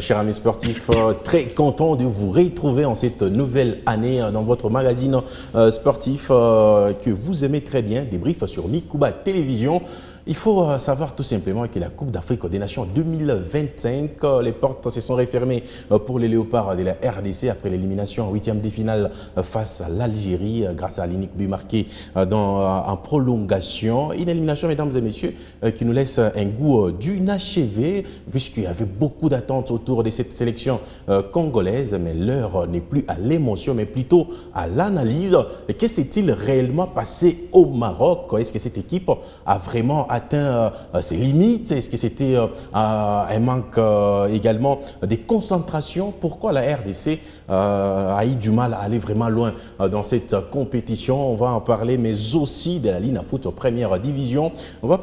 Chers amis sportifs, très content de vous retrouver en cette nouvelle année dans votre magazine sportif que vous aimez très bien, Débrief sur Mikuba Télévision. Il faut savoir tout simplement que la Coupe d'Afrique des Nations 2025, les portes se sont refermées pour les Léopards de la RDC après l'élimination en huitième de finale face à l'Algérie grâce à l'unique but marqué en prolongation. Une élimination, mesdames et messieurs, qui nous laisse un goût d'inachevé puisqu'il y avait beaucoup d'attentes autour de cette sélection congolaise, mais l'heure n'est plus à l'émotion, mais plutôt à l'analyse. Que s'est-il réellement passé au Maroc? Est-ce que cette équipe a vraiment atteint ses limites? Est-ce que c'était un manque également de concentration? Pourquoi la RDC a eu du mal à aller vraiment loin dans cette compétition? On va en parler, mais aussi de la Ligue Foot première division. On va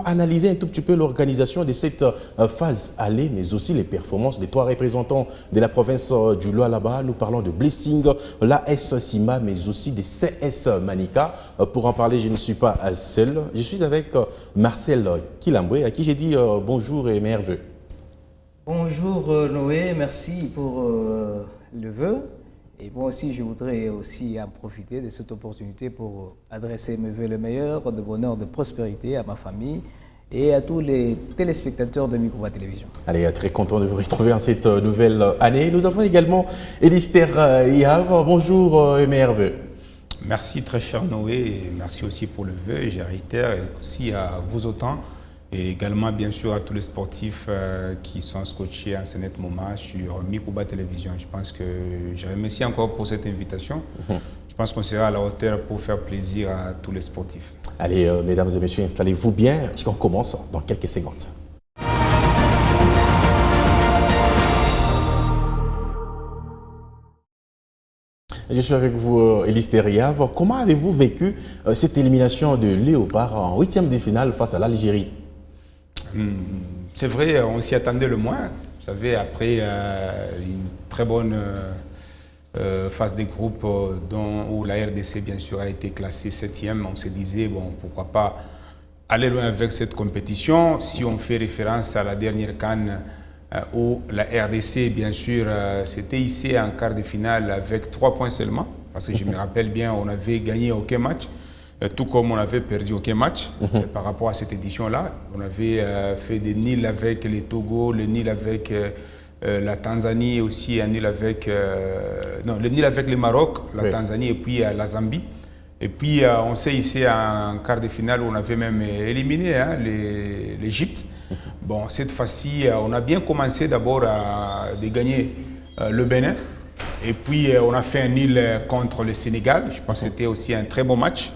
analyser un tout petit peu l'organisation de cette phase aller, mais aussi les performances des trois représentants de la province du Lualaba. Nous parlons de Blessing, l'AS Sima, mais aussi des CS Manika. Pour en parler, je ne suis pas seul. Je suis avec Marcel Kilamboué, à qui j'ai dit bonjour et meilleurs vœux. Bonjour Noé, merci pour le vœu. Et moi aussi, je voudrais aussi en profiter de cette opportunité pour adresser mes vœux les meilleurs, de bonheur, de prospérité à ma famille et à tous les téléspectateurs de Mikuba Télévision. Allez, très content de vous retrouver en cette nouvelle année. Nous avons également Elister Yav. Bonjour et meilleurs vœux. Merci très cher Noé et merci aussi pour le vœu. Je réitère et aussi à vous autant et également bien sûr à tous les sportifs qui sont scotchés en ce net moment sur Mikuba Télévision. Je pense que je remercie encore pour cette invitation. Je pense qu'on sera à la hauteur pour faire plaisir à tous les sportifs. Allez, mesdames et messieurs, installez-vous bien, parce qu'on commence dans quelques secondes. Je suis avec vous, Elister Yav. Comment avez-vous vécu cette élimination de Léopard en huitième de finale face à l'Algérie? C'est vrai, on s'y attendait le moins. Vous savez, après une très bonne phase des groupes où la RDC, bien sûr, a été classée 7e, on se disait, bon, pourquoi pas aller loin avec cette compétition. Si on fait référence à la dernière CAN, où la RDC, bien sûr, s'était hissée en quart de finale avec 3 points seulement, parce que je me rappelle bien, on n'avait gagné aucun match, tout comme on n'avait perdu aucun match par rapport à cette édition-là. On avait fait des nuls avec les Togo, le nul avec la Tanzanie, aussi un nul avec... non, le nul avec le Maroc, la Tanzanie et puis la Zambie. Et puis on s'est hissé en quart de finale où on avait même éliminé l'Égypte. Bon, cette fois-ci, on a bien commencé d'abord à gagner le Bénin. Et puis on a fait un nul contre le Sénégal. Je pense que c'était aussi un très bon match.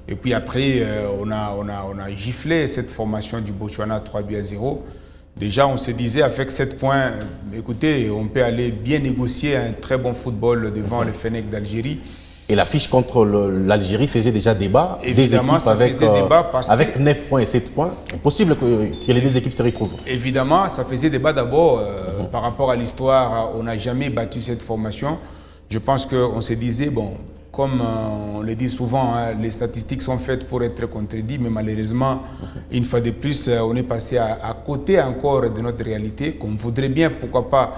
Et puis après, on a giflé cette formation du Botswana 3-0. Déjà, on se disait avec 7 points, écoutez, on peut aller bien négocier un très bon football devant le Fennec d'Algérie. Et l'affiche contre l'Algérie faisait déjà débat. Évidemment, ça faisait débat parce avec 9 points et 7 points, impossible que les deux équipes se retrouvent. Évidemment, ça faisait débat d'abord par rapport à l'histoire. On n'a jamais battu cette formation. Je pense qu'on se disait, bon, comme on le dit souvent, hein, les statistiques sont faites pour être contredites, mais malheureusement, une fois de plus, on est passé à côté encore de notre réalité, qu'on voudrait bien, pourquoi pas,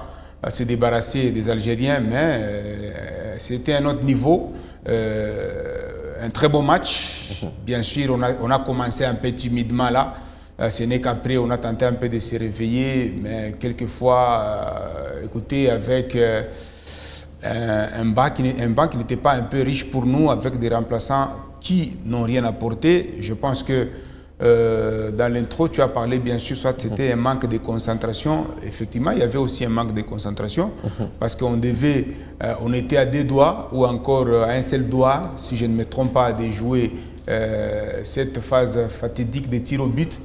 se débarrasser des Algériens, mais c'était un autre niveau, un très beau match. Bien sûr, on a commencé un peu timidement là. Ce n'est qu'après, on a tenté un peu de se réveiller, mais quelquefois, écoutez, avec un banc qui n'était pas un peu riche pour nous, avec des remplaçants qui n'ont rien apporté. Je pense que dans l'intro, tu as parlé, bien sûr, soit c'était un manque de concentration. Effectivement, il y avait aussi un manque de concentration parce qu'on était à 2 doigts ou encore à un seul doigt, si je ne me trompe pas, de jouer cette phase fatidique des tirs au but,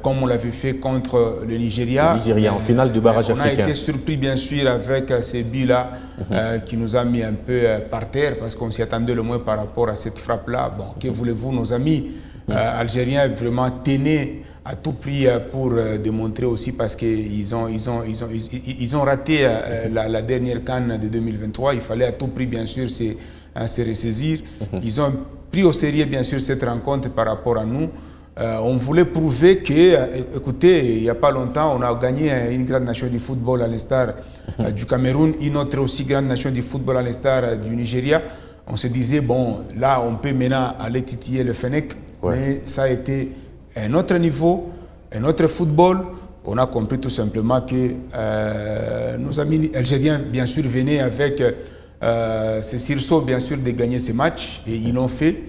comme on l'avait fait contre le Nigeria. Le Nigeria en finale du barrage africain. On a été surpris, bien sûr, avec ces buts-là qui nous a mis un peu par terre parce qu'on s'y attendait le moins par rapport à cette frappe-là. Bon, que voulez-vous, nos amis Algériens vraiment tenaient à tout prix pour démontrer aussi parce qu'ils ont raté la dernière CAN de 2023. Il fallait à tout prix, bien sûr, se ressaisir. Ils ont pris au sérieux, bien sûr, cette rencontre par rapport à nous. On voulait prouver que, écoutez, il n'y a pas longtemps, on a gagné une grande nation du football à l'instar du Cameroun, une autre aussi grande nation du football à l'instar du Nigeria. On se disait, bon, là, on peut maintenant aller titiller le Fennec, mais ça a été un autre niveau, un autre football. On a compris tout simplement que nos amis algériens, bien sûr, venaient avec ce sursaut, bien sûr, de gagner ces matchs, et ils l'ont fait.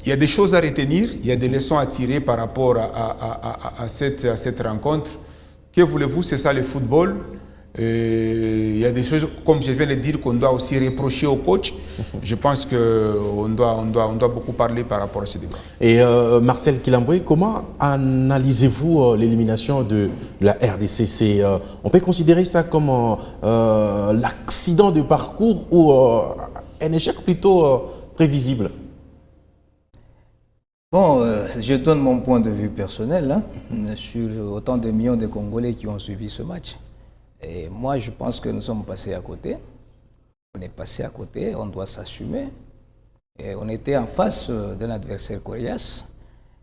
Il y a des choses à retenir, il y a des leçons à tirer par rapport à cette rencontre. Que voulez-vous, c'est ça le football. Il y a des choses, comme je viens de le dire, qu'on doit aussi reprocher au coach. Je pense qu'on doit beaucoup parler par rapport à ce débat. Et Marcel Kilamboué, comment analysez-vous l'élimination de la RDC? On peut considérer ça comme l'accident de parcours ou un échec plutôt prévisible? Bon, je donne mon point de vue personnel sur autant de millions de Congolais qui ont suivi ce match. Et moi, je pense que nous sommes passés à côté. On est passé à côté, on doit s'assumer. Et on était en face d'un adversaire coriace.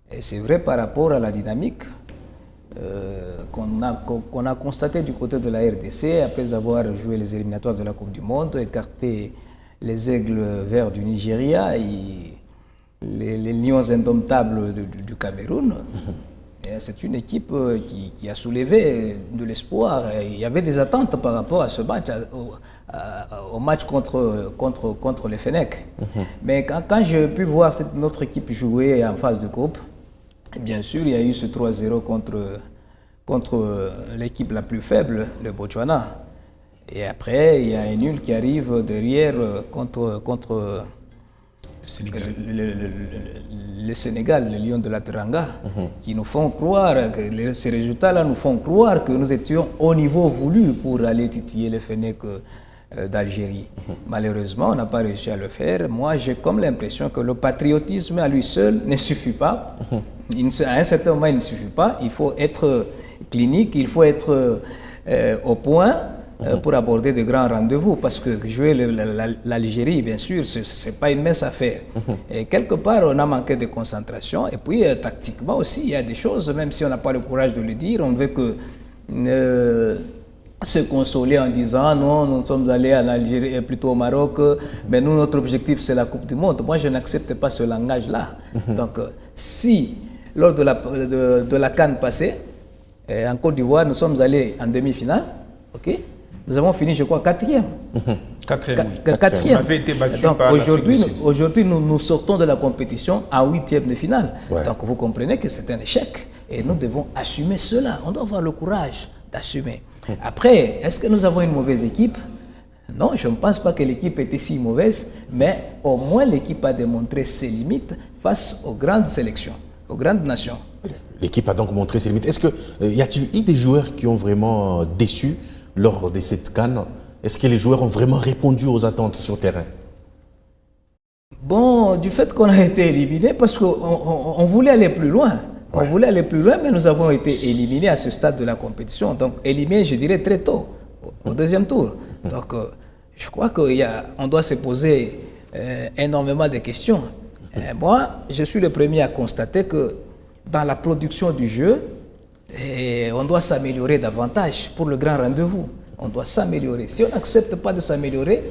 Et c'est vrai par rapport à la dynamique qu'on a constaté du côté de la RDC, après avoir joué les éliminatoires de la Coupe du Monde, écarté les aigles verts du Nigeria et les lions indomptables du Cameroun. C'est une équipe qui a soulevé de l'espoir. Il y avait des attentes par rapport à ce match, au match contre les Fennec. Mais quand j'ai pu voir notre équipe jouer en phase de groupe, bien sûr, il y a eu ce 3-0 contre l'équipe la plus faible, le Botswana. Et après, il y a un nul qui arrive derrière contre le Sénégal, les Lions de la Teranga, qui nous font croire, ces résultats-là nous font croire que nous étions au niveau voulu pour aller titiller les Fennec d'Algérie. Malheureusement, on n'a pas réussi à le faire. Moi, j'ai comme l'impression que le patriotisme à lui seul ne suffit pas. À un certain moment, il ne suffit pas. Il faut être clinique, il faut être au point pour aborder de grands rendez-vous, parce que jouer l'Algérie, bien sûr, ce n'est pas une mince affaire. Et quelque part, on a manqué de concentration. Et puis, tactiquement aussi, il y a des choses, même si on n'a pas le courage de le dire, on veut que se consoler en disant non, nous sommes allés en Algérie et plutôt au Maroc, mais nous, notre objectif, c'est la Coupe du Monde. Moi, je n'accepte pas ce langage-là. Donc, si, lors de la CAN passée, en Côte d'Ivoire, nous sommes allés en demi-finale, ok? Nous avons fini, je crois, quatrième. Quatrième. Quatrième. On avait été battus donc par aujourd'hui, nous sortons de la compétition à huitième de finale. Ouais. Donc vous comprenez que c'est un échec. Et nous devons assumer cela. On doit avoir le courage d'assumer. Après, est-ce que nous avons une mauvaise équipe? Non, je ne pense pas que l'équipe était si mauvaise, mais au moins l'équipe a démontré ses limites face aux grandes sélections, aux grandes nations. L'équipe a donc montré ses limites. Est-ce que y a-t-il eu des joueurs qui ont vraiment déçu lors de cette CAN? Est-ce que les joueurs ont vraiment répondu aux attentes sur terrain? Bon, du fait qu'on a été éliminé, parce qu'on voulait aller plus loin. On voulait aller plus loin, mais nous avons été éliminés à ce stade de la compétition. Donc, éliminés, je dirais, très tôt, au deuxième tour. Donc, je crois qu'on doit se poser énormément de questions. Moi, je suis le premier à constater que dans la production du jeu, on doit s'améliorer davantage pour le grand rendez-vous. On doit s'améliorer. Si on n'accepte pas de s'améliorer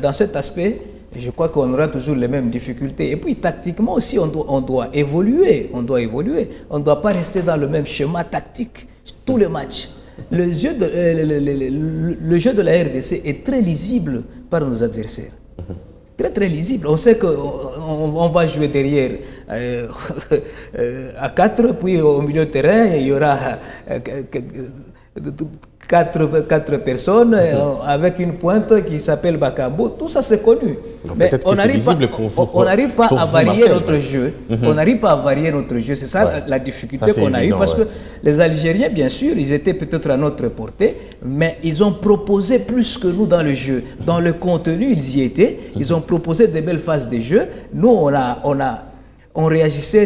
dans cet aspect, je crois qu'on aura toujours les mêmes difficultés. Et puis, tactiquement aussi, on doit évoluer. On doit évoluer. On ne doit pas rester dans le même schéma tactique tous les matchs. Le jeu de la RDC est très lisible par nos adversaires. Très, très lisible. On sait qu'on va jouer derrière à 4, puis au milieu de terrain, il y aura 4 personnes avec une pointe qui s'appelle Bakambo. Tout ça, c'est connu. Donc, mais on n'arrive pas à varier notre jeu. On n'arrive pas à varier notre jeu. C'est ça la difficulté qu'on a eue. Parce que les Algériens, bien sûr, ils étaient peut-être à notre portée, mais ils ont proposé plus que nous dans le jeu. Dans le contenu, ils y étaient. Ils ont proposé de belles phases de jeu. Nous, on réagissait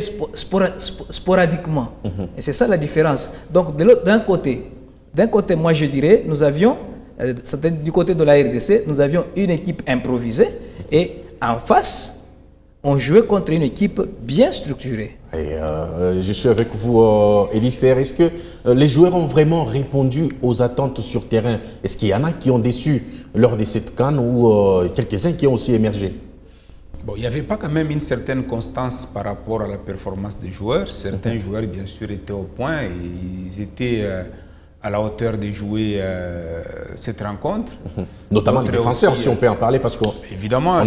sporadiquement. Et c'est ça la différence. Donc, d'un côté, moi je dirais, nous avions, du côté de la RDC, nous avions une équipe improvisée et en face, on jouait contre une équipe bien structurée. Et je suis avec vous, Elisser. Est-ce que les joueurs ont vraiment répondu aux attentes sur terrain? Est-ce qu'il y en a qui ont déçu lors de cette CAN ou quelques-uns qui ont aussi émergé? Bon, il n'y avait pas quand même une certaine constance par rapport à la performance des joueurs. Certains joueurs, bien sûr, étaient au point et ils étaient à la hauteur de jouer cette rencontre. Notamment les défenseurs, aussi, si on peut en parler, parce qu'on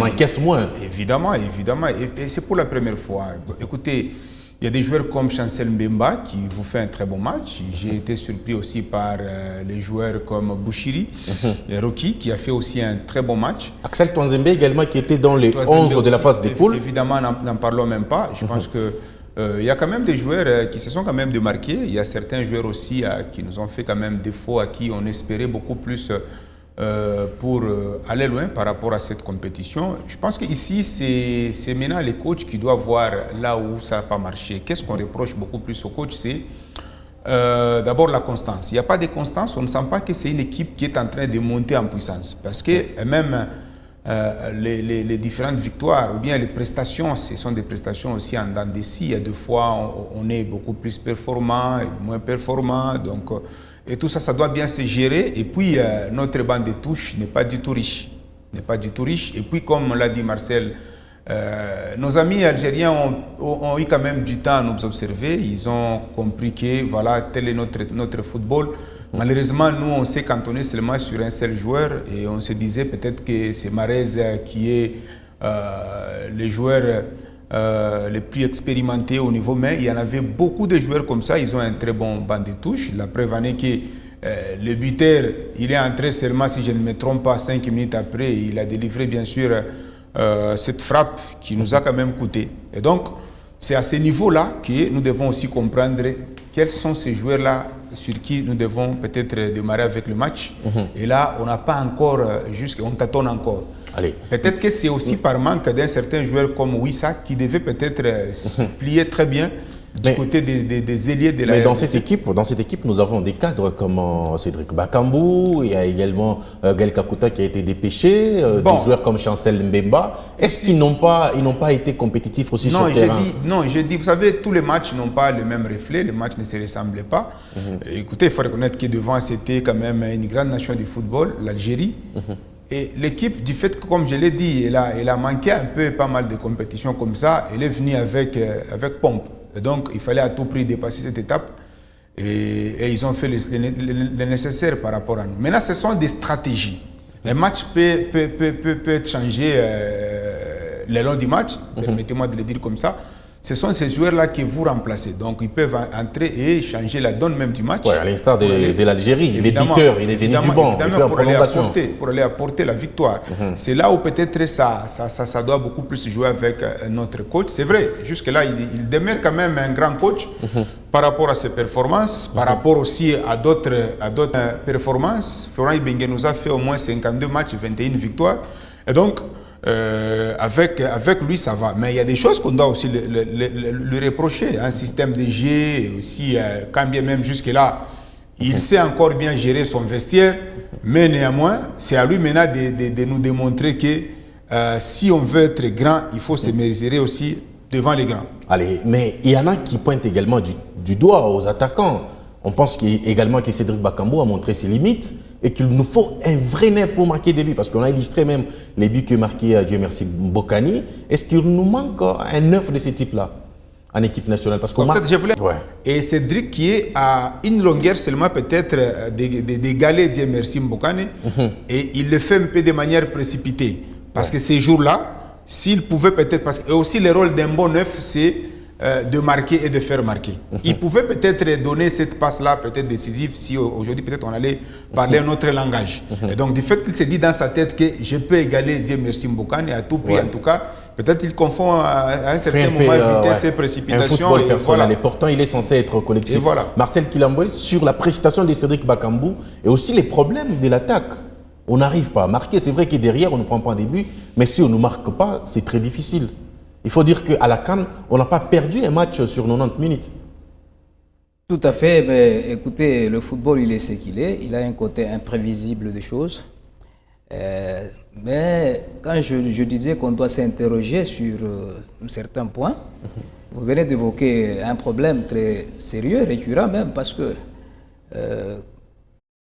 encaisse moins. Évidemment. Et c'est pour la première fois. Écoutez, il y a des joueurs comme Chancel Mbemba qui vous fait un très bon match. J'ai été surpris aussi par les joueurs comme Bouchiri et Rocky qui a fait aussi un très bon match. Axel Twanzembe également qui était dans les 11 de la phase des poules. Évidemment, n'en parlons même pas. Je pense que il y a quand même des joueurs qui se sont quand même démarqués. Il y a certains joueurs aussi qui nous ont fait quand même défaut, à qui on espérait beaucoup plus pour aller loin par rapport à cette compétition. Je pense qu'ici, c'est maintenant les coachs qui doivent voir là où ça n'a pas marché. Qu'est-ce qu'on reproche beaucoup plus aux coachs? C'est d'abord la constance. Il n'y a pas de constance, on ne sent pas que c'est une équipe qui est en train de monter en puissance. Parce que même les différentes victoires ou bien les prestations, ce sont des prestations aussi en dents de scie. Il y a des fois, on est beaucoup plus performant et moins performant. Donc, et tout ça, ça doit bien se gérer. Et puis, notre bande de touche n'est pas du tout riche. Et puis, comme l'a dit Marcel, nos amis algériens ont eu quand même du temps à nous observer. Ils ont compris que voilà, tel est notre football. Malheureusement, nous, on s'est cantonné seulement sur un seul joueur et on se disait peut-être que c'est Marez qui est le joueur le plus expérimenté au niveau, mais il y en avait beaucoup de joueurs comme ça. Ils ont un très bon banc de touche. La preuve en est que le buteur, il est entré seulement, si je ne me trompe pas, 5 minutes après. Il a délivré, bien sûr, cette frappe qui nous a quand même coûté. Et donc, c'est à ce niveau-là que nous devons aussi comprendre quels sont ces joueurs-là sur qui nous devons peut-être démarrer avec le match. Et là, on n'a pas encore, on tâtonne encore. Peut-être que c'est aussi par manque d'un certain joueur comme Wissa qui devait peut-être se plier très bien du côté des ailiers de la Mais dans cette équipe, nous avons des cadres comme Cédric Bakambu, il y a également Gaël Kakuta qui a été dépêché, des joueurs comme Chancel Mbemba. Est-ce qu'ils n'ont pas été compétitifs aussi sur le terrain? Non, je dis, vous savez, tous les matchs n'ont pas le même reflet, les matchs ne se ressemblent pas. Écoutez, il faut reconnaître que devant, c'était quand même une grande nation du football, l'Algérie. Et l'équipe, du fait que, comme je l'ai dit, elle a manqué un peu pas mal de compétitions comme ça, elle est venue avec pompe. Et donc, il fallait à tout prix dépasser cette étape. Et ils ont fait le nécessaire par rapport à nous. Maintenant, ce sont des stratégies. Un match peut être changé le long du match, permettez-moi de le dire comme ça. Ce sont ces joueurs-là qui vous remplacent. Donc, ils peuvent entrer et changer la donne même du match. Ouais, à l'instar de l'Algérie. Il est buteur, il est venu du banc, pour aller apporter la victoire. C'est là où peut-être ça doit beaucoup plus jouer avec notre coach. C'est vrai, jusque-là, il demeure quand même un grand coach par rapport à ses performances, par rapport aussi à d'autres performances. Florent Ibenge nous a fait au moins 52 matchs, 21 victoires. Et donc, avec lui, ça va. Mais il y a des choses qu'on doit aussi le reprocher. Un système de jeu, aussi, quand bien même jusque-là, il sait encore bien gérer son vestiaire. Mais néanmoins, c'est à lui maintenant de nous démontrer que si on veut être grand, il faut se mesurer aussi devant les grands. Allez, mais il y en a qui pointent également du doigt aux attaquants. On pense également que Cédric Bakambu a montré ses limites et qu'il nous faut un vrai neuf pour marquer des buts. Parce qu'on a illustré même les buts que marquait, Dieu merci, Mbokani. Est-ce qu'il nous manque un neuf de ce type-là en équipe nationale? Parce qu'on Et Cédric qui est à une longueur seulement peut-être d'égaler Dieu merci Mbokani. Et il le fait un peu de manière précipitée. Parce que ces jours-là, s'il pouvait peut-être... Et aussi le rôle d'un bon neuf, c'est de marquer et de faire marquer. Il pouvait peut-être donner cette passe-là, peut-être décisive, si aujourd'hui peut-être on allait parler un autre langage. Et donc du fait qu'il s'est dit dans sa tête que je peux égaler Dieu merci Mbokani à tout prix, en tout cas, peut-être qu'il confond à un certain moment vitesse et précipitation. Un football personnel, et pourtant il est censé être collectif. Marcel Kilamboué, sur la prestation de Cédric Bakambu et aussi les problèmes de l'attaque. On n'arrive pas à marquer. C'est vrai que derrière, on ne prend pas un début, mais si on ne marque pas, c'est très difficile. Il faut dire qu'à la CAN, on n'a pas perdu un match sur 90 minutes. Tout à fait. Mais écoutez, le football, il est ce qu'il est. Il a un côté imprévisible des choses. Mais quand je disais qu'on doit s'interroger sur certains points, vous venez d'évoquer un problème très sérieux, récurrent même, parce que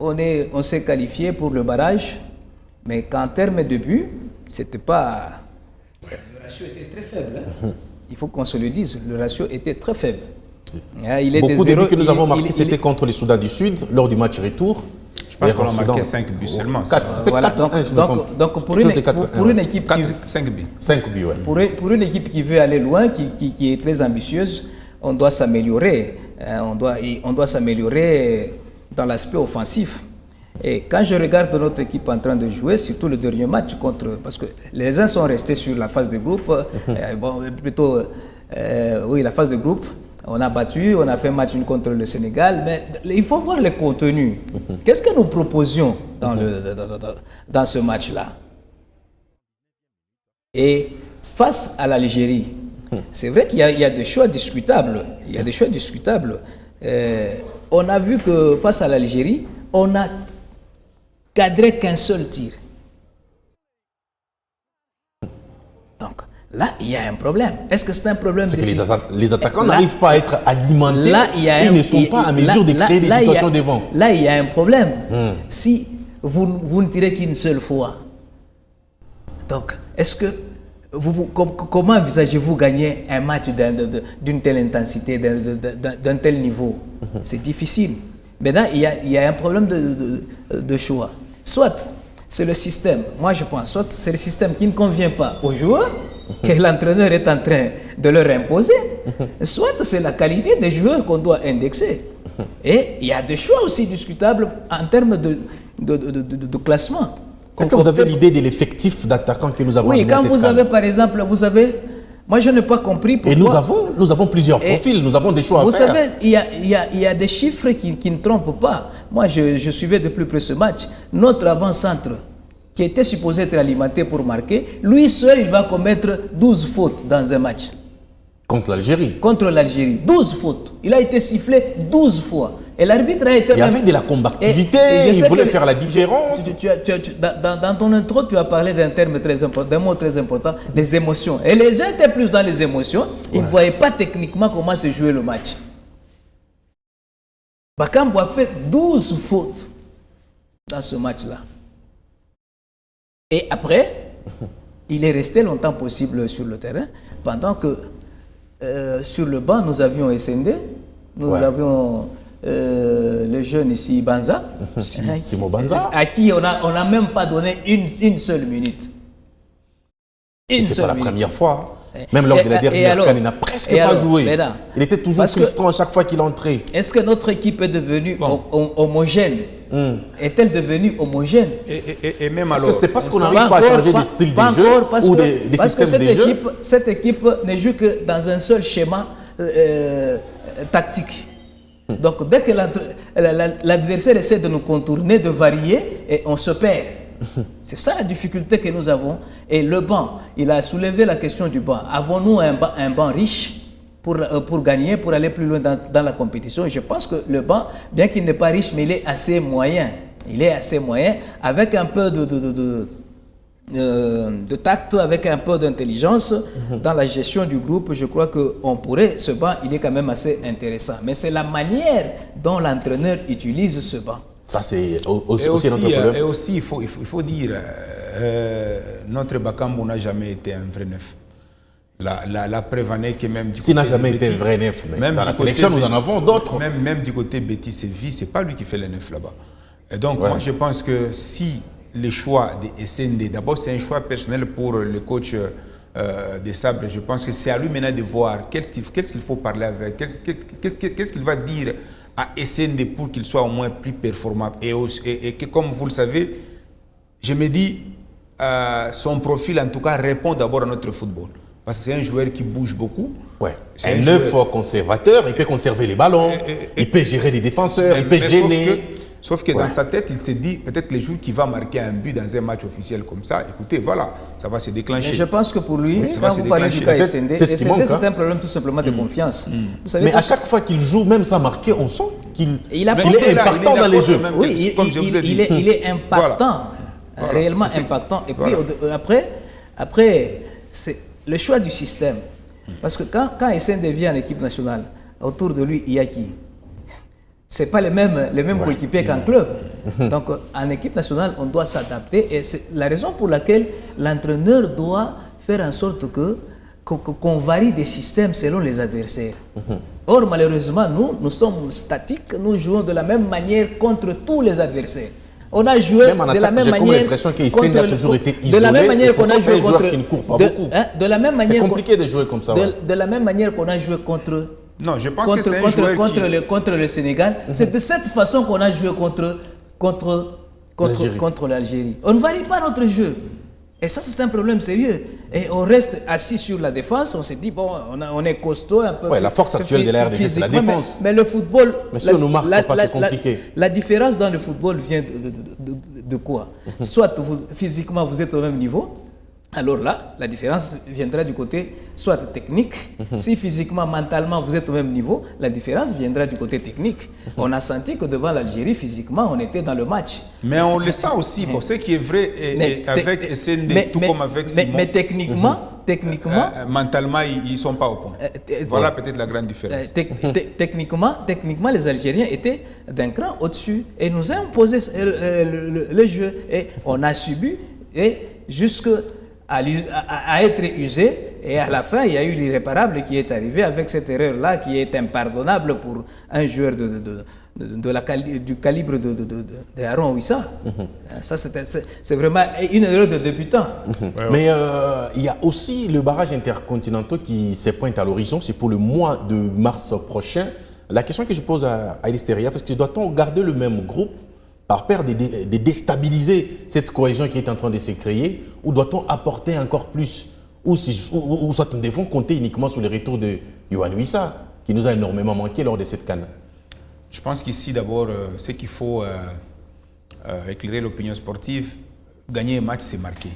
on s'est qualifié pour le barrage, mais qu'en termes de but, c'était pas... Le ratio était très faible. Hein. Il faut qu'on se le dise, le ratio était très faible. Il est Beaucoup de buts que nous avons marqués, c'était c'était contre les Soudan du Sud, lors du match retour. Je pense qu'on a marqué 5 buts seulement. 4, voilà, donc pour une équipe 5 buts. 5 buts, ouais. Pour une équipe qui veut aller loin, qui est très ambitieuse, on doit s'améliorer. On doit s'améliorer dans l'aspect offensif. Et quand je regarde notre équipe en train de jouer, surtout le dernier match parce que les uns sont restés sur la phase de groupe, la phase de groupe, on a battu, on a fait match contre le Sénégal, mais il faut voir le contenu. Qu'est-ce que nous proposions dans ce match-là? Et face à l'Algérie, c'est vrai qu'il y a des choix discutables. On a vu que face à l'Algérie, on n'a cadré qu'un seul tir. Donc là, il y a un problème. Est-ce que c'est un problème C'est que les attaquants n'arrivent pas à être alimentés. Ils ne sont pas à mesure de créer des situations devant. Là, il y a un problème. Si vous ne tirez qu'une seule fois, donc est-ce que comment envisagez-vous gagner un match d'une telle intensité, d'un tel niveau? C'est difficile. Maintenant, il y a un problème de choix. Soit c'est le système, moi je pense, soit c'est le système qui ne convient pas aux joueurs, que l'entraîneur est en train de leur imposer, soit c'est la qualité des joueurs qu'on doit indexer. Et il y a des choix aussi discutables en termes de classement. Est-ce que vous avez l'idée de l'effectif d'attaquants que nous avons? Oui, quand vous avez par exemple, moi je n'ai pas compris pourquoi... Et nous avons plusieurs profils, nous avons des choix à faire. Vous savez, il y a des chiffres qui ne trompent pas. Moi je suivais de plus près ce match. Notre avant-centre, qui était supposé être alimenté pour marquer, lui seul, il va commettre 12 fautes dans un match. Contre l'Algérie. Contre l'Algérie. 12 fautes. Il a été sifflé 12 fois. Et l'arbitre a été... Il y avait de la combativité, il voulait faire la différence. Dans ton intro, tu as parlé d'un terme très important, d'un mot très important, les émotions. Et les gens étaient plus dans les émotions, ils ne voyaient pas techniquement comment se jouait le match. Bakambu a fait 12 fautes dans ce match-là. Et après, il est resté longtemps possible sur le terrain, pendant que sur le banc, nous avions SND, nous avions le jeune ici, Banza, Simo Banza, à qui on n'a même pas donné une seule minute. C'est pas la première fois. Même lors de la dernière CAN, il n'a presque pas joué. Il était toujours frustrant à chaque fois qu'il entrait. Est-ce que notre équipe est devenue homogène? Est-elle devenue homogène? Et même alors... Est-ce que c'est parce qu'on n'arrive pas à changer des styles de jeu ou des systèmes de jeu? Cette équipe ne joue que dans un seul schéma tactique. Donc dès que l'adversaire essaie de nous contourner, de varier, et on se perd. C'est ça la difficulté que nous avons. Et le banc, il a soulevé la question du banc. Avons-nous un banc riche pour gagner, pour aller plus loin dans la compétition? Je pense que le banc, bien qu'il n'est pas riche, mais il est assez moyen. Il est assez moyen, avec un peu de tact, avec un peu d'intelligence dans la gestion du groupe. Je crois qu'on pourrait, ce banc, il est quand même assez intéressant. Mais c'est la manière dont l'entraîneur utilise ce banc. Ça, c'est aussi notre problème. Et aussi, il faut dire, notre Bakambu n'a jamais été un vrai neuf. La preuve en est que même du S'il n'a jamais été un vrai neuf, mais même dans la sélection, nous en avons d'autres. Même du côté Betis Séville, ce n'est pas lui qui fait le neuf là-bas. Et donc, moi, je pense que si le choix de SND, d'abord, c'est un choix personnel pour le coach des Sabres. Je pense que c'est à lui maintenant de voir qu'est-ce qu'il faut parler avec, qu'est-ce qu'il va dire à SND pour qu'il soit au moins plus performant. Et que, comme vous le savez, je me dis, son profil, en tout cas, répond d'abord à notre football. Parce que c'est un joueur qui bouge beaucoup. Ouais. C'est un neuf conservateur, il peut conserver les ballons, il peut gérer les défenseurs, il peut gêner. Sauf que dans sa tête, il s'est dit, peut-être les jours qu'il va marquer un but dans un match officiel comme ça, écoutez, voilà, ça va se déclencher. Mais je pense que pour lui, quand vous parlez du cas SND, c'est un problème tout simplement de confiance. Vous savez, mais à chaque fois qu'il joue, même sans marquer, on sent qu'il est impactant dans les jeux. Oui, il est impactant. réellement impactant. Et puis après c'est le choix du système. Parce que quand SN devient en équipe nationale, autour de lui, il y a qui? Ce n'est pas les mêmes coéquipiers qu'en club. Donc, en équipe nationale, on doit s'adapter. Et c'est la raison pour laquelle l'entraîneur doit faire en sorte qu'on varie des systèmes selon les adversaires. Or, malheureusement, nous sommes statiques. Nous jouons de la même manière contre tous les adversaires. On a joué de la même manière. J'ai l'impression qu'Isen a toujours été isolé. De la même manière qu'on a joué contre. Qui ne courent pas beaucoup. De la même manière. C'est compliqué de jouer comme ça. De la même manière qu'on a joué contre. Non, je pense que c'est un joueur contre le Sénégal. C'est de cette façon qu'on a joué contre l'Algérie. On ne varie pas notre jeu. Et ça, c'est un problème sérieux. Et on reste assis sur la défense. On se dit, bon, on est costaud un peu. Ouais, la force actuelle de la RDC, c'est la défense. Mais le football. Mais si on nous marque pas, c'est compliqué. La différence dans le football vient de quoi? Soit physiquement, vous êtes au même niveau. Alors là, la différence viendra du côté soit technique. Si physiquement, mentalement, vous êtes au même niveau, la différence viendra du côté technique. On a senti que devant l'Algérie, physiquement, on était dans le match. Mais on le sent aussi, pour ce qui est vrai, avec SND, tout comme avec Simon. Mais techniquement, mentalement, ils ne sont pas au point. Voilà peut-être la grande différence. Techniquement, les Algériens étaient d'un cran au-dessus. Et nous ont imposé le jeu. Et on a subi, et à être usé, et à la fin, il y a eu l'irréparable qui est arrivé avec cette erreur-là qui est impardonnable pour un joueur du calibre de Aaron Wissa. Ça, c'est vraiment une erreur de débutant. Mais il y a aussi le barrage intercontinental qui se pointe à l'horizon, c'est pour le mois de mars prochain. La question que je pose à Alisteria, parce que doit-on garder le même groupe par peur de déstabiliser cette cohésion qui est en train de se créer, ou doit-on apporter encore plus, ou soit nous devons compter uniquement sur le retour de Yohan Wissa, qui nous a énormément manqué lors de cette CAN? Je pense qu'ici, d'abord, ce qu'il faut éclairer l'opinion sportive, gagner un match, c'est marquer.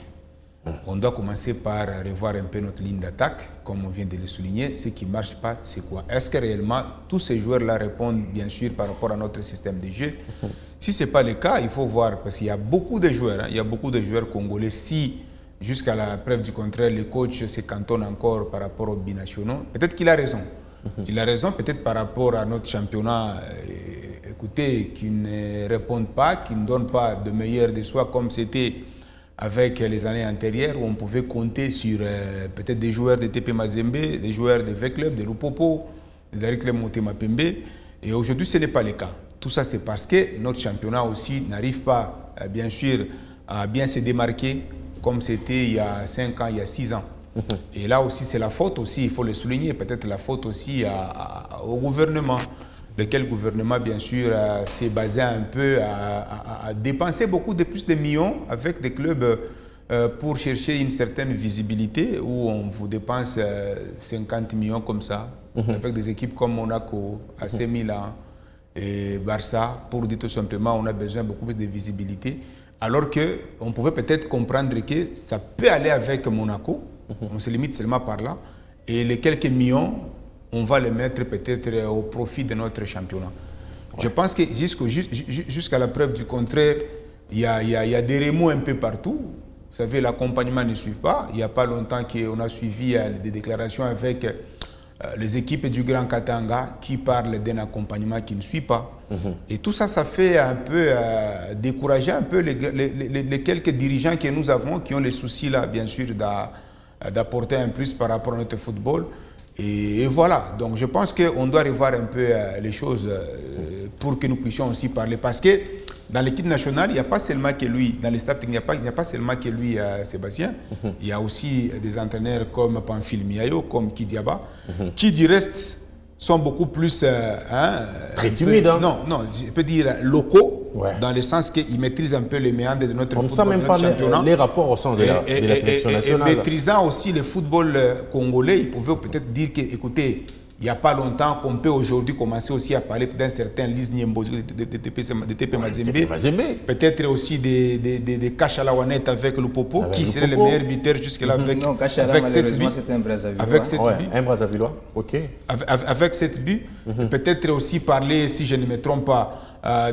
On doit commencer par revoir un peu notre ligne d'attaque, comme on vient de le souligner. Ce qui ne marche pas, c'est quoi? Est-ce que réellement, tous ces joueurs-là répondent, bien sûr, par rapport à notre système de jeu? Si ce n'est pas le cas, il faut voir, parce qu'il y a beaucoup de joueurs, il y a beaucoup de joueurs congolais. Si, jusqu'à la preuve du contraire, le coach se cantonne encore par rapport aux binationaux, peut-être qu'il a raison. Il a raison peut-être par rapport à notre championnat, écoutez, qui ne répondent pas, qui ne donnent pas de meilleur de soi, comme c'était avec les années antérieures, où on pouvait compter sur peut-être des joueurs de TP Mazembe, des joueurs de V-Club, de Lupopo, de Dari Club Motema Pembe. Et aujourd'hui, ce n'est pas le cas. Tout ça, c'est parce que notre championnat aussi n'arrive pas, bien sûr, à bien se démarquer comme c'était il y a 5 ans, il y a 6 ans. Et là aussi, c'est la faute aussi, il faut le souligner, peut-être la faute aussi au gouvernement. Lequel gouvernement, bien sûr, s'est basé un peu à dépenser beaucoup de plus de millions avec des clubs pour chercher une certaine visibilité où on vous dépense 50 millions comme ça, avec des équipes comme Monaco, AC Milan et Barça, pour dire tout simplement on a besoin beaucoup plus de visibilité. Alors qu'on pouvait peut-être comprendre que ça peut aller avec Monaco, on se limite seulement par là, et les quelques millions, on va les mettre peut-être au profit de notre championnat. Je pense que jusqu'à la preuve du contraire, il y a des remous un peu partout. Vous savez, l'accompagnement ne suit pas. Il n'y a pas longtemps qu'on a suivi des déclarations avec les équipes du Grand Katanga qui parlent d'un accompagnement qui ne suit pas. Et tout ça, ça fait un peu décourager un peu les quelques dirigeants que nous avons qui ont les soucis là, bien sûr, d'apporter un plus par rapport à notre football. Et voilà, donc je pense qu'on doit revoir un peu les choses pour que nous puissions aussi parler. Parce que dans l'équipe nationale, il n'y a pas seulement que lui, dans les staffs techniques, il n'y a pas seulement que lui, Sébastien. Il y a aussi des entraîneurs comme Pamphile Miayo, comme Kidiaba, qui du reste sont beaucoup plus... très timides. Non, je peux dire locaux, dans le sens qu'ils maîtrisent un peu les méandres de notre football, ça, même de pas notre championnat. Les rapports au sein de la sélection nationale. Et maîtrisant aussi le football congolais, ils pouvaient peut-être dire que, écoutez, il n'y a pas longtemps qu'on peut aujourd'hui commencer aussi à parler d'un certain Lise Niembo de TP Mazembe. Peut-être aussi des Kachalawanet avec le Popo, qui serait le meilleur buteur jusque-là avec 7 buts. Avec 7 buts. Un Brazzavillois, ok. Avec 7 buts. Peut-être aussi parler, si je ne me trompe pas,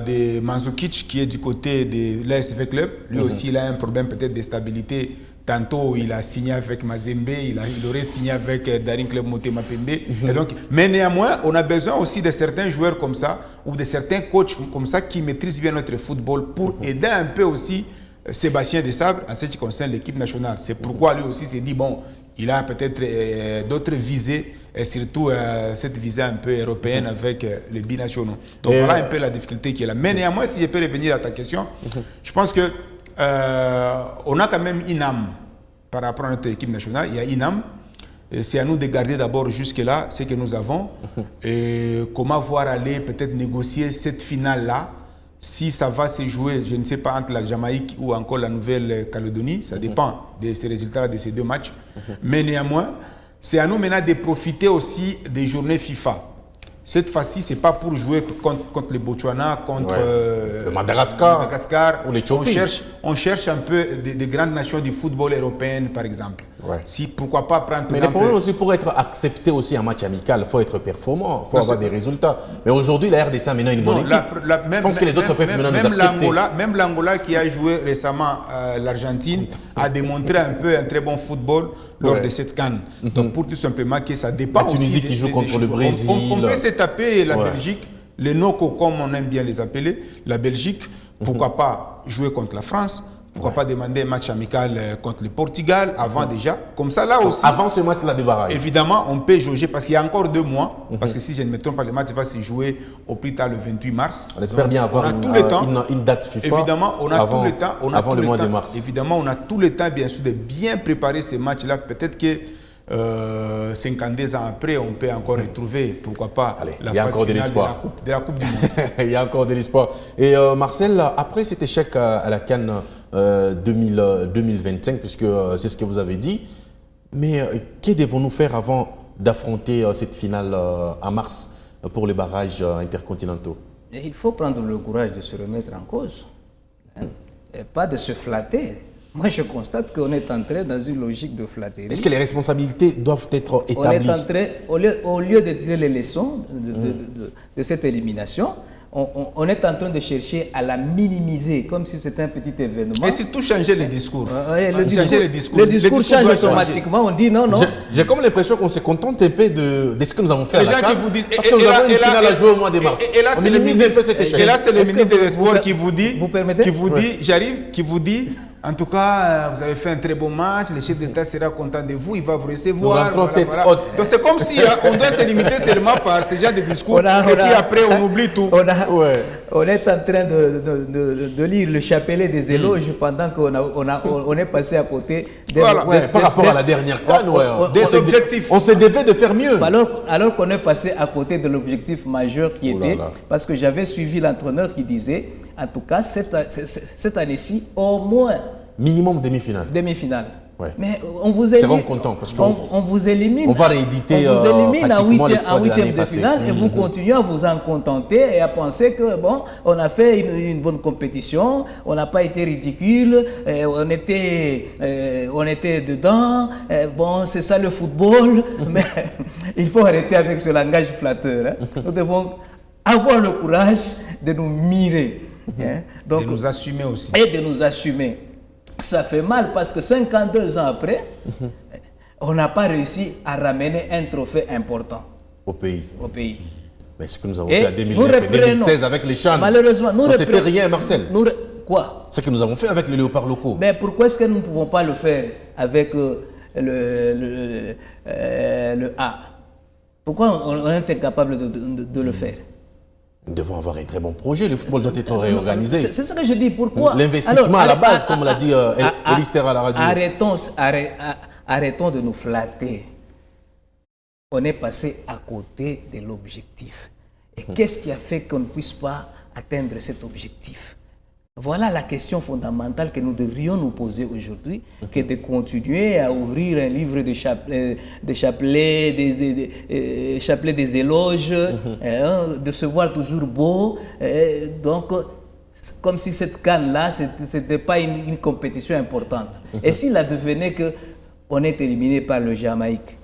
de Mandzukic qui est du côté de l'ASV Club. Lui aussi, il a un problème peut-être de stabilité. Tantôt, il a signé avec Mazembe, il aurait signé avec Daring Club Motema Pembe. Et donc, mais néanmoins, on a besoin aussi de certains joueurs comme ça, ou de certains coachs comme ça qui maîtrisent bien notre football pour aider un peu aussi Sébastien Desabre en ce qui concerne l'équipe nationale. C'est pourquoi lui aussi s'est dit, bon, il a peut-être d'autres visées, et surtout cette visée un peu européenne avec les binationaux. Donc voilà un peu la difficulté qui est là. Mais néanmoins, si je peux revenir à ta question, je pense que on a quand même une âme par rapport à notre équipe nationale. Il y a une âme. C'est à nous de garder d'abord jusque-là ce que nous avons. Et comment voir aller peut-être négocier cette finale-là. Si ça va se jouer, je ne sais pas, entre la Jamaïque ou encore la Nouvelle-Calédonie. Ça dépend de ces résultats de ces deux matchs. Mais néanmoins, c'est à nous maintenant de profiter aussi des journées FIFA. Cette fois-ci, ce n'est pas pour jouer contre le Botswana, contre le Madagascar ou les Tchopis. On cherche un peu des grandes nations du football européen, par exemple. Si, pourquoi pas prendre... Mais le problème aussi, pour être accepté aussi en match amical, il faut être performant, il faut avoir des résultats. Mais aujourd'hui, la RDC a maintenant une bonne équipe. Je pense que les autres peuvent maintenant nous accepter. Même l'Angola qui a joué récemment l'Argentine a démontré un peu un très bon football lors de cette CAN. Donc pour tout simplement que ça dépend aussi... La Tunisie qui joue contre le Brésil. On peut se taper la Belgique, les NOCO comme on aime bien les appeler, la Belgique, pourquoi pas jouer contre la France, pourquoi pas demander un match amical contre le Portugal avant déjà. Comme ça, là aussi... Avant ce match-là de barrage. Évidemment, on peut jauger parce qu'il y a encore 2 mois. Parce que si je ne me trompe pas, le match va se jouer au plus tard le 28 mars. On espère bien avoir une date FIFA. Évidemment, on a tout le temps. Avant le mois de mars. Évidemment, on a tout le temps, bien sûr, de bien préparer ces matchs-là. Peut-être que 52 ans après, on peut encore retrouver, pourquoi pas, la phase finale de la Coupe du Monde. Il y a encore de l'espoir. Et Marcel, après cet échec à la CAN 2025, puisque c'est ce que vous avez dit, mais que devons-nous faire avant d'affronter cette finale en mars pour les barrages intercontinentaux? Et il faut prendre le courage de se remettre en cause, et pas de se flatter. Moi, je constate qu'on est entré dans une logique de flatterie. Est-ce que les responsabilités doivent être établies? On est entré, au lieu de tirer les leçons de cette élimination, on est en train de chercher à la minimiser, comme si c'était un petit événement. Mais c'est tout changer les discours. Le discours change automatiquement. On dit non, non. J'ai comme l'impression qu'on se contente un peu de ce que nous avons fait à la CAN. Parce que nous avons une finale à jouer au mois de mars. Et là, c'est le ministre des Sports qui vous dit, qui vous dit, en tout cas, vous avez fait un très bon match, le chef d'État sera content de vous, il va vous recevoir. Donc c'est comme si on doit se limiter seulement par ce genre de discours, et puis après on oublie tout. On est en train de lire le chapelet des éloges pendant qu'on est passé à côté par rapport à la dernière CAN, des objectifs. On se devait de faire mieux. Alors qu'on est passé à côté de l'objectif majeur qui était, parce que j'avais suivi l'entraîneur qui disait, en tout cas, cette année-ci, au moins... Minimum demi-finale. Demi-finale. Mais on vous élimine. Content parce on vous élimine. On va rééditer on vous élimine en huitième de finale passée. Et vous continuez à vous en contenter et à penser que bon, on a fait une bonne compétition, on n'a pas été ridicule, on était dedans. Bon, c'est ça le football. Mais il faut arrêter avec ce langage flatteur. Nous devons avoir le courage de nous mirer. Donc, de nous assumer aussi. Et de nous assumer. Ça fait mal parce que 52 ans après, on n'a pas réussi à ramener un trophée important au pays. Mais ce que nous avons fait en 2009 et 2016 avec les Chan, malheureusement, c'était rien, Marcel. Quoi? Ce que nous avons fait avec les léopards locaux. Mais pourquoi est-ce que nous ne pouvons pas le faire avec le A? Pourquoi on est incapable de le faire? Nous devons avoir un très bon projet. Le football doit être réorganisé. C'est ce que je dis. Pourquoi? L'investissement à la base, comme l'a dit Elister à la radio. Arrêtons de nous flatter. On est passé à côté de l'objectif. Et qu'est-ce qui a fait qu'on ne puisse pas atteindre cet objectif? Voilà la question fondamentale que nous devrions nous poser aujourd'hui, que de continuer à ouvrir un livre de chapelets, chapelets des éloges, de se voir toujours beau. Donc, comme si cette CAN-là, ce n'était pas une compétition importante. Et s'il advenait qu'on est éliminé par le Jamaïque,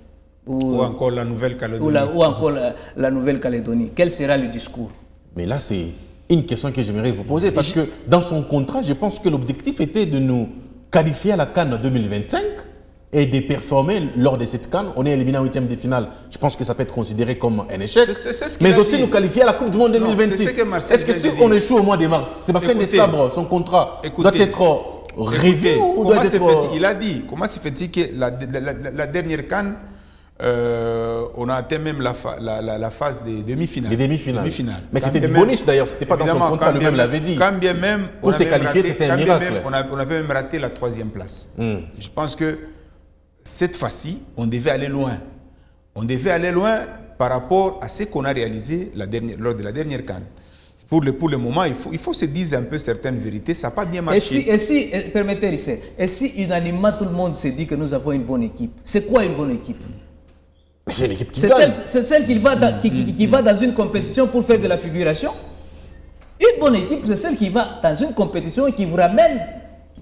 ou encore la Nouvelle-Calédonie. Ou encore la Nouvelle-Calédonie, quel sera le discours? Mais là, c'est une question que j'aimerais vous poser, parce que dans son contrat, je pense que l'objectif était de nous qualifier à la CAN 2025 et de performer lors de cette CAN. On est éliminé en huitième de finale. Je pense que ça peut être considéré comme un échec. Mais aussi nous qualifier à la Coupe du Monde 2026. Est-ce que si on échoue au mois de mars, Sébastien Desabre, son contrat doit être revu ou doit être... Il a dit, comment se fait-il que la dernière CAN, on a atteint même la phase des demi-finales. Les demi-finales. Mais c'était du bonus d'ailleurs, c'était pas dans son contrat, lui-même l'avait dit. Quand bien même, pour se qualifier, c'était un miracle. On avait même raté la 3e place. Je pense que cette fois-ci, on devait aller loin. On devait aller loin par rapport à ce qu'on a réalisé lors de la dernière CAN. Pour le moment, il faut se dire un peu certaines vérités. Ça n'a pas bien marché. Permettez, Rissé, et si unanimement tout le monde se dit que nous avons une bonne équipe, c'est quoi une bonne équipe? C'est une équipe qui gagne. C'est celle qui va dans une compétition pour faire de la figuration. Une bonne équipe, c'est celle qui va dans une compétition et qui vous ramène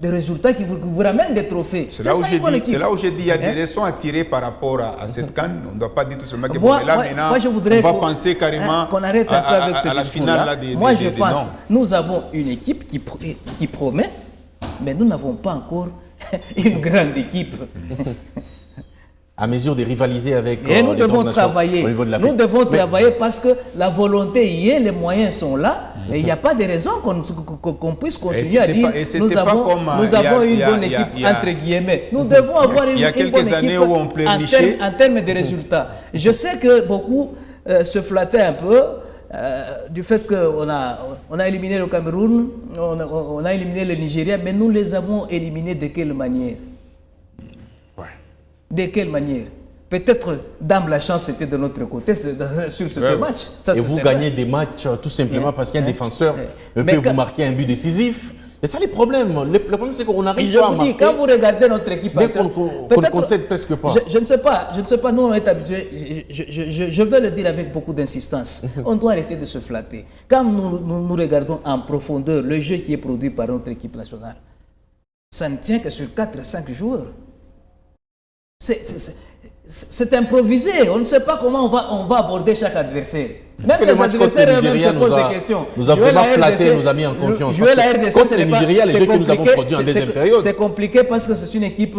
des résultats, qui vous ramène des trophées. C'est là où j'ai dit qu'il y a des leçons à tirer par rapport à cette CAN. On ne doit pas dire tout simplement que maintenant, on va penser carrément qu'on arrête un peu avec ce à la finale. Moi, je pense nous avons une équipe qui promet, mais nous n'avons pas encore une grande équipe. À mesure de rivaliser avec et nous devons travailler. Nous devons travailler parce que la volonté y est, les moyens sont là. Et il n'y a pas de raison qu'on puisse continuer à dire nous avons une bonne équipe, entre guillemets. Nous devons avoir une bonne équipe en termes de résultats. Je sais que beaucoup se flattaient un peu du fait qu'on a éliminé le Cameroun, on a éliminé le Nigeria, mais nous les avons éliminés de quelle manière? De quelle manière? Peut-être, dame, la chance était de notre côté sur ce match. Et vous gagnez des matchs tout simplement parce qu'un défenseur peut vous marquer un but décisif. Et ça, les problèmes. Le problème, c'est qu'on n'arrive pas à marquer. Je vous dis, quand vous regardez notre équipe... Mais qu'on ne concède presque pas. Je ne sais pas, nous on est habitués, je veux le dire avec beaucoup d'insistance. On doit arrêter de se flatter. Quand nous regardons en profondeur le jeu qui est produit par notre équipe nationale, ça ne tient que sur 4-5 joueurs. C'est improvisé. On ne sait pas comment on va aborder chaque adversaire. Même les adversaires eux-mêmes se posent des questions. Nous a vraiment flatté, nous a mis en confiance. Jouer la RDC, contre le Nigeria, les jeux que nous avons produits en deuxième période. C'est compliqué parce que c'est une équipe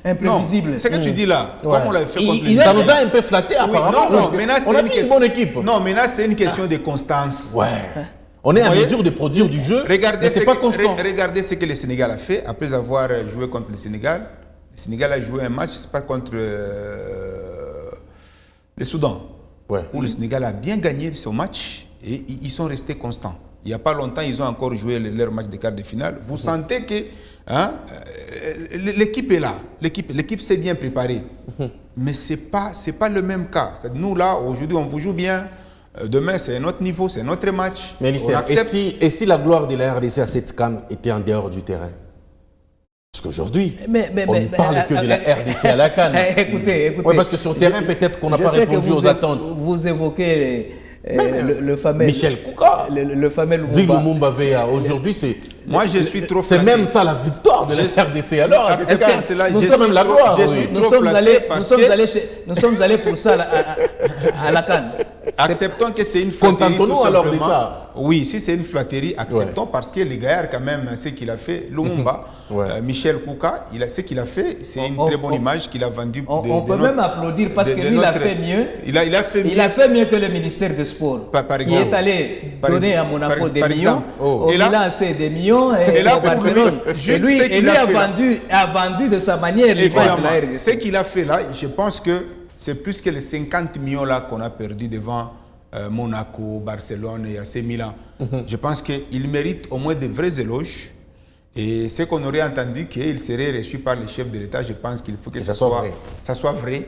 imprévisible. Ce que tu dis là, comme on l'avait fait contre ça nous a un peu flatté apparemment. Non, mais là, on a fait une bonne équipe. Non, mais là, c'est une question de constance. Ouais. On est en mesure de produire du jeu, mais c'est pas constant. Regardez ce que le Sénégal a fait après avoir joué contre le Sénégal. Le Sénégal a joué un match, c'est pas contre le Soudan, où le Sénégal a bien gagné son match et ils sont restés constants. Il n'y a pas longtemps, ils ont encore joué leur match de quart de finale. Vous sentez que l'équipe est là, l'équipe s'est bien préparée, mais c'est pas le même cas. Nous là, aujourd'hui, on vous joue bien. Demain, c'est un autre niveau, c'est un autre match. Mais et si la gloire de la RDC à cette CAN était en dehors du terrain? Parce qu'aujourd'hui, on ne parle que de la RDC à la CAN. Écoutez. Oui, parce que sur le terrain, peut-être qu'on n'a pas répondu aux attentes. Vous évoquez le fameux... Michel Kouka. Le fameux Lumumba. Dit Lumumba Veya. Aujourd'hui, c'est... Moi, je suis trop flatté. C'est même ça la victoire de la RDC. Alors, est-ce que nous sommes même la gloire? Nous sommes allés pour ça à la CAN. Acceptons que c'est une flatterie. Contentons-nous alors de ça. Oui, si c'est une flatterie, acceptons parce que les gars, quand même, ce qu'il a fait, Lumumba, Michel Kouka, ce qu'il a fait, c'est une très bonne image qu'il a vendue. On peut même applaudir parce que lui, il a fait mieux. Il a fait mieux. Il a fait mieux que le ministère des Sports, qui est allé donner à Monaco des millions, au Milan c'est des millions, et là, Barcelone. Et lui a vendu de sa manière l'image de la RDC. Ce qu'il a fait là, je pense que c'est plus que les 50 millions là qu'on a perdu devant Monaco, Barcelone et AC Milan. Je pense qu'il mérite au moins de vrais éloges. Et ce qu'on aurait entendu qu'il serait reçu par le chef de l'État, je pense qu'il faut que ça soit vrai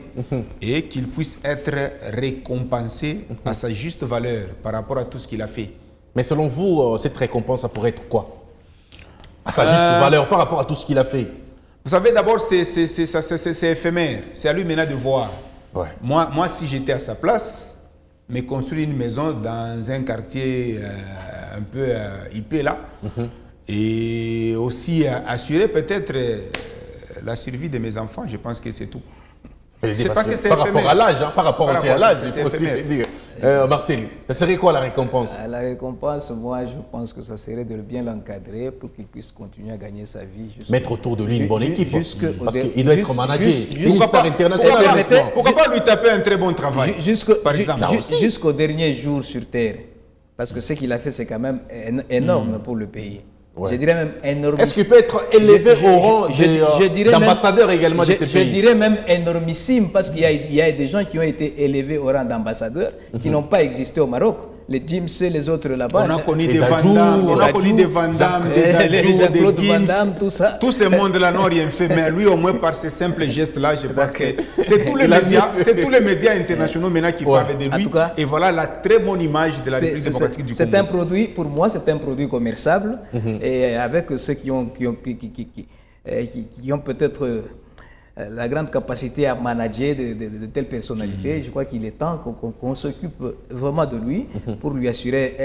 et qu'il puisse être récompensé à sa juste valeur par rapport à tout ce qu'il a fait. Mais selon vous, cette récompense, ça pourrait être quoi? À sa juste valeur par rapport à tout ce qu'il a fait. Vous savez, d'abord, c'est éphémère. C'est à lui maintenant de voir. Ouais. Moi, si j'étais à sa place, me construire une maison dans un quartier un peu hippé là, et aussi assurer peut-être la survie de mes enfants, je pense que c'est tout. C'est parce que c'est par rapport à l'âge, par rapport aussi à l'âge, il faut aussi le dire. Marcel, ça serait quoi la récompense? La récompense, moi, je pense que ça serait de bien l'encadrer pour qu'il puisse continuer à gagner sa vie. Mettre autour de lui une bonne équipe. Parce qu'il doit être managé. C'est une star internationale. Pourquoi pas lui taper un très bon travail, par exemple? Jusqu'au dernier jour sur Terre. Parce que ce qu'il a fait, c'est quand même énorme pour le pays. Ouais. Je dirais même énorme. Est-ce qu'il peut être élevé au rang d'ambassadeur également de ces pays? Je dirais même énormissime, parce qu'il y a des gens qui ont été élevés au rang d'ambassadeurs qui n'ont pas existé au Maroc. Les James et les autres là-bas. On a connu des Van Damme, on a connu des Van Damme, des Jean-Claude Van Damme, tout ça. Tous ces mondes-là n'ont rien fait, mais lui, au moins, par ces simples gestes-là, je pense que c'est tous les médias internationaux maintenant qui parlent de lui. Et voilà la très bonne image de la République démocratique du Congo. C'est un produit, pour moi, c'est un produit commerçable. Et avec ceux qui ont peut-être la grande capacité à manager de telles personnalités, je crois qu'il est temps qu'on s'occupe vraiment de lui pour lui assurer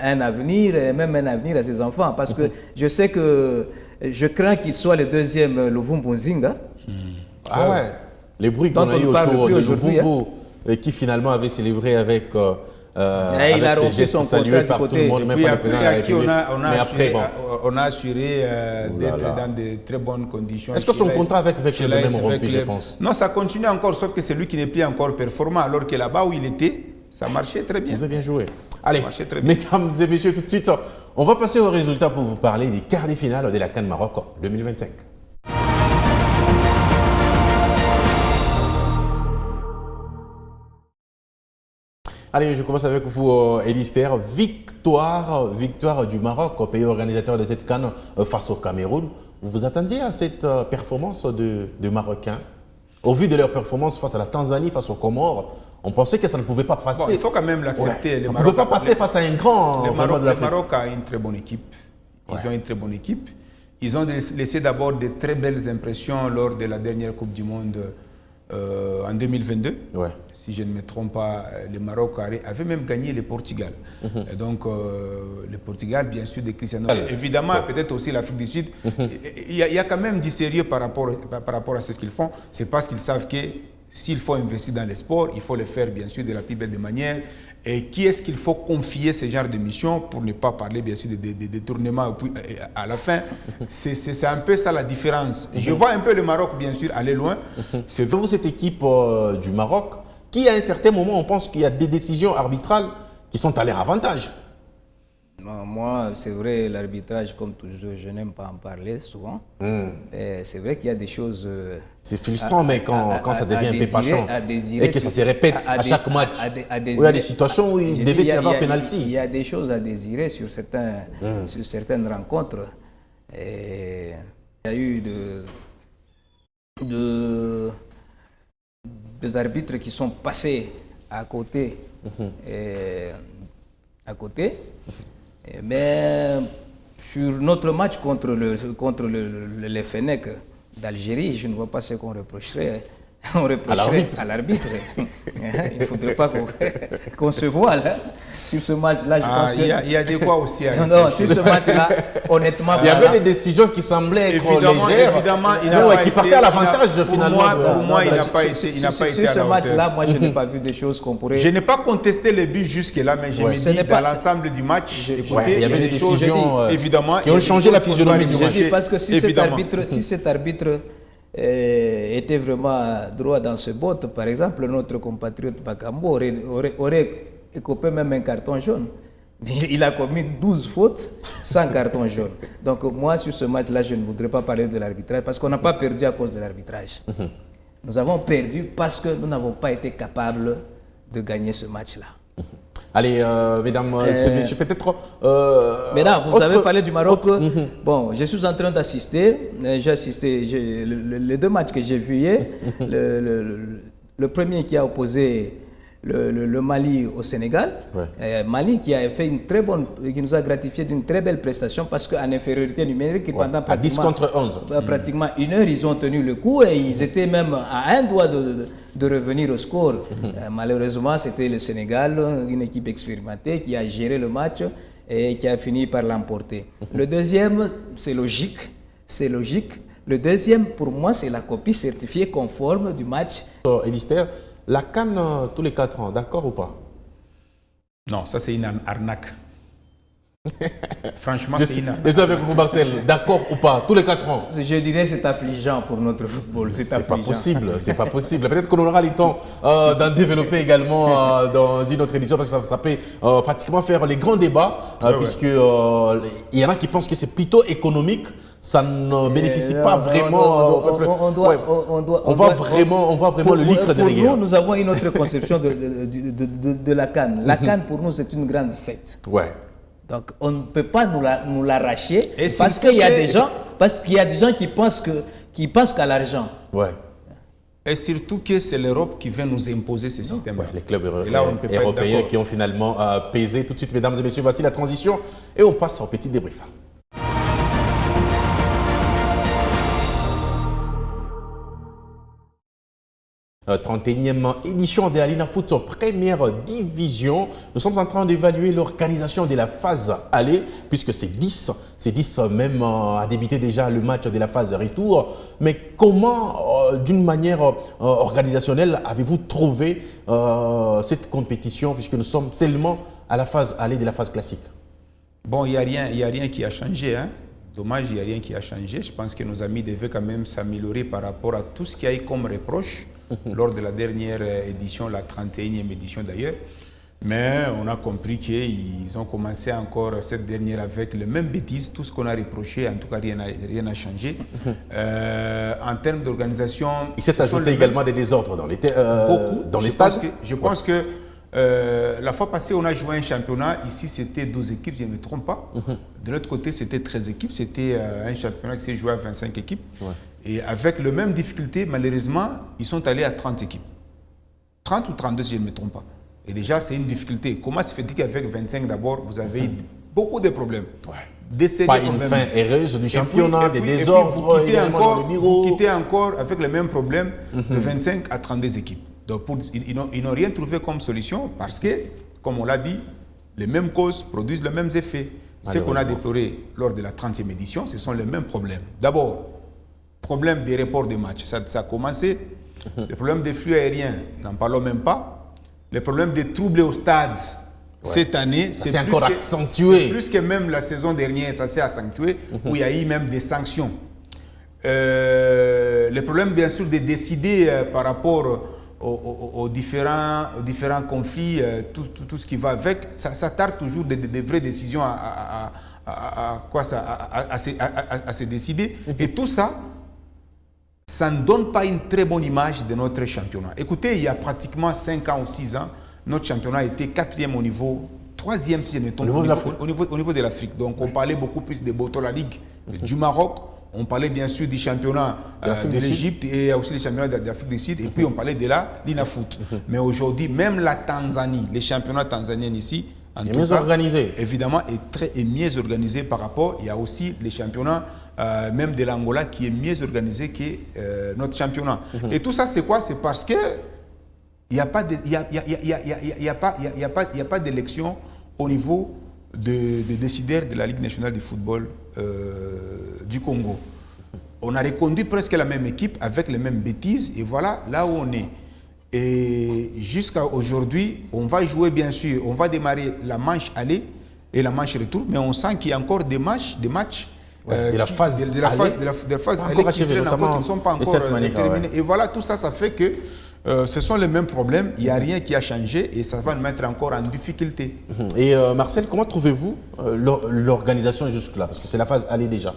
un avenir, et même un avenir à ses enfants. Parce que je crains qu'il soit le deuxième Luvumbu Nzinga. Ah ouais. Les bruits qu'on a eu autour de Luvumbu, qui finalement avait célébré avec il a rompu son salué par tout le monde, même pas le président de la République. On a assuré d'être dans de très bonnes conditions. Est-ce que son contrat avec le même rompu, je pense? Non, ça continue encore, sauf que c'est lui qui n'est plus encore performant, alors que là-bas où il était, ça marchait très bien. Vous avez bien joué. Allez, mesdames et messieurs, tout de suite, on va passer aux résultats pour vous parler des quarts de finale de la CAN Maroc 2025. Allez, je commence avec vous, Elister. Victoire du Maroc, pays organisateur de cette CAN face au Cameroun. Vous vous attendiez à cette performance de Marocains? Au vu de leur performance face à la Tanzanie, face aux Comores, on pensait que ça ne pouvait pas passer. Bon, il faut quand même l'accepter. Ouais. On ne pouvait pas passer face à un grand. Le Maroc a une très bonne équipe. Ils ont une très bonne équipe. Ils ont laissé d'abord de très belles impressions lors de la dernière Coupe du Monde en 2022. Ouais. Si je ne me trompe pas, le Maroc avait même gagné le Portugal. Et donc, le Portugal, bien sûr, de Cristiano. Évidemment, peut-être aussi l'Afrique du Sud. Il y a quand même du sérieux par rapport à ce qu'ils font. C'est parce qu'ils savent que s'il faut investir dans les sports, il faut le faire, bien sûr, de la plus belle des manières. Et qui est-ce qu'il faut confier ce genre de mission, pour ne pas parler, bien sûr, de détournement à la fin. C'est un peu ça la différence. Je vois un peu le Maroc, bien sûr, aller loin. C'est vous, cette équipe du Maroc, qui à un certain moment, on pense qu'il y a des décisions arbitrales qui sont à leur avantage. Non, moi, c'est vrai, l'arbitrage, comme toujours, je n'aime pas en parler souvent. C'est vrai qu'il y a des choses... c'est frustrant, mais quand ça devient un peu patient et que ça se répète à chaque match, il y a des situations où il devait y avoir pénalty. Il y a des choses à désirer sur certaines rencontres. Et il y a eu des arbitres qui sont passés à côté. Mais sur notre match contre le Fennec d'Algérie, je ne vois pas ce qu'on reprocherait. On reprocherait à l'arbitre. Il ne faudrait pas qu'on se voile. Hein. Sur ce match-là, je pense que... Il y a de quoi aussi. Non, sur ce match-là, honnêtement... Il y avait des décisions qui semblaient être légères, qui partaient à l'avantage finalement. Pour moi, il n'a pas été à la hauteur. Sur ce match-là, moi, je n'ai pas vu des choses qu'on pourrait... Je n'ai pas contesté les buts jusque-là, mais je me dis, dans l'ensemble du match, écoutez, il y avait des décisions évidemment, qui ont changé la physionomie du match. Parce que si cet arbitre était vraiment droit dans ce botte, par exemple, notre compatriote Bakambo aurait écopé même un carton jaune. Il a commis 12 fautes sans carton jaune. Donc moi, sur ce match-là, je ne voudrais pas parler de l'arbitrage parce qu'on n'a pas perdu à cause de l'arbitrage. Nous avons perdu parce que nous n'avons pas été capables de gagner ce match-là. Allez, mesdames, messieurs, peut-être... Mesdames, vous avez parlé du Maroc. Bon, je suis en train d'assister. J'ai assisté les deux matchs que j'ai vus hier. Le premier qui a opposé le Mali au Sénégal. Ouais. Mali qui a fait qui nous a gratifié d'une très belle prestation parce qu'en infériorité numérique, pendant à 10 contre 11. pratiquement une heure, ils ont tenu le coup et ils étaient même à un doigt de revenir au score. Malheureusement, c'était le Sénégal, une équipe expérimentée qui a géré le match et qui a fini par l'emporter. Le deuxième, c'est logique. C'est logique. Le deuxième, pour moi, c'est la copie certifiée conforme du match. Elister, la CAN tous les 4 ans, d'accord ou pas? Non, ça c'est une arnaque. Franchement, c'est une arnaque. Désolé avec vous, Marcel, d'accord ou pas? Tous les 4 ans? Je dirais c'est affligeant pour notre football. C'est pas possible, c'est pas possible. Peut-être qu'on aura le temps d'en développer également dans une autre édition parce que ça peut pratiquement faire les grands débats puisque il y en a qui pensent que c'est plutôt économique. Ça ne bénéficie pas vraiment. On voit vraiment le litre derrière. Nous avons une autre conception de la CAN. La CAN pour nous c'est une grande fête. Ouais. Donc on ne peut pas nous l'arracher parce qu'il y a des gens qui pensent qu'à l'argent. Ouais. Et surtout que c'est l'Europe qui vient nous imposer ces systèmes-là. Les clubs européens qui ont finalement pesé. Tout de suite, mesdames et messieurs, voici la transition et on passe au petit débrief. 31e édition de la Lina Foot première division. Nous sommes en train d'évaluer l'organisation de la phase aller, puisque c'est 10 même a débuté déjà le match de la phase retour. Mais comment, d'une manière organisationnelle, avez-vous trouvé cette compétition, puisque nous sommes seulement à la phase aller de la phase classique? Bon, il n'y a rien qui a changé, hein. Dommage, il n'y a rien qui a changé. Je pense que nos amis devaient quand même s'améliorer par rapport à tout ce qu'il y a eu comme reproche lors de la dernière édition, la 31e édition d'ailleurs. Mais on a compris qu'ils ont commencé encore cette dernière avec les mêmes bêtises. Tout ce qu'on a reproché, en tout cas, rien n'a changé. En termes d'organisation... Il s'est ajouté également des désordres dans les stades. Je pense que la fois passée, on a joué un championnat. Ici, c'était 12 équipes, je ne me trompe pas. De l'autre côté, c'était 13 équipes. C'était un championnat qui s'est joué à 25 équipes. Ouais. Et avec les mêmes difficultés, malheureusement, ils sont allés à 30 équipes. 30 ou 32, si je ne me trompe pas. Et déjà, c'est une difficulté. Comment se fait-il qu'avec 25, d'abord, vous avez eu beaucoup de problèmes? Ouais. Pas une fin heureuse du championnat, des désordres, vous quittez encore avec les mêmes problèmes de 25 à 32 équipes. Donc, ils n'ont rien trouvé comme solution parce que, comme on l'a dit, les mêmes causes produisent les mêmes effets. Ce qu'on a déploré lors de la 30e édition, ce sont les mêmes problèmes. D'abord, problème des reports de matchs. Ça a commencé. Le problème des flux aériens, n'en parlons même pas. Le problème des troubles au stade, cette année, c'est encore accentué. C'est plus que même la saison dernière, ça s'est accentué, où il y a eu même des sanctions. Le problème, bien sûr, de décider par rapport aux différents conflits, tout ce qui va avec, ça tarde toujours de vraies décisions à se décider. Et tout ça, ça ne donne pas une très bonne image de notre championnat. Écoutez, il y a pratiquement 5 ans ou 6 ans, notre championnat était 4e au niveau, 3e si je ne me trompe pas, au niveau de l'Afrique. Donc on parlait beaucoup plus de Botola League du Maroc. On parlait bien sûr du championnat de l'Égypte et aussi du championnat d'Afrique du Sud. Et puis on parlait de la Lina Foot. Mais aujourd'hui, même la Tanzanie, les championnats tanzaniens ici, en tout cas, organisé. Évidemment, est mieux organisé par rapport. Il y a aussi les championnats, même de l'Angola, qui est mieux organisé que notre championnat. Et tout ça, c'est quoi? C'est parce que il n'y a pas d'élection au niveau des décideurs de la Ligue nationale du football du Congo. On a reconduit presque la même équipe avec les mêmes bêtises et voilà là où on est. Et jusqu'à aujourd'hui, on va jouer bien sûr, on va démarrer la manche aller et la manche retour, mais on sent qu'il y a encore des matchs de la phase aller qui traînent encore, qui ne sont pas encore terminés. Et voilà, tout ça, ça fait que ce sont les mêmes problèmes, il n'y a rien qui a changé et ça va nous mettre encore en difficulté. Et Marcel, comment trouvez-vous l'organisation jusque-là? Parce que c'est la phase aller déjà.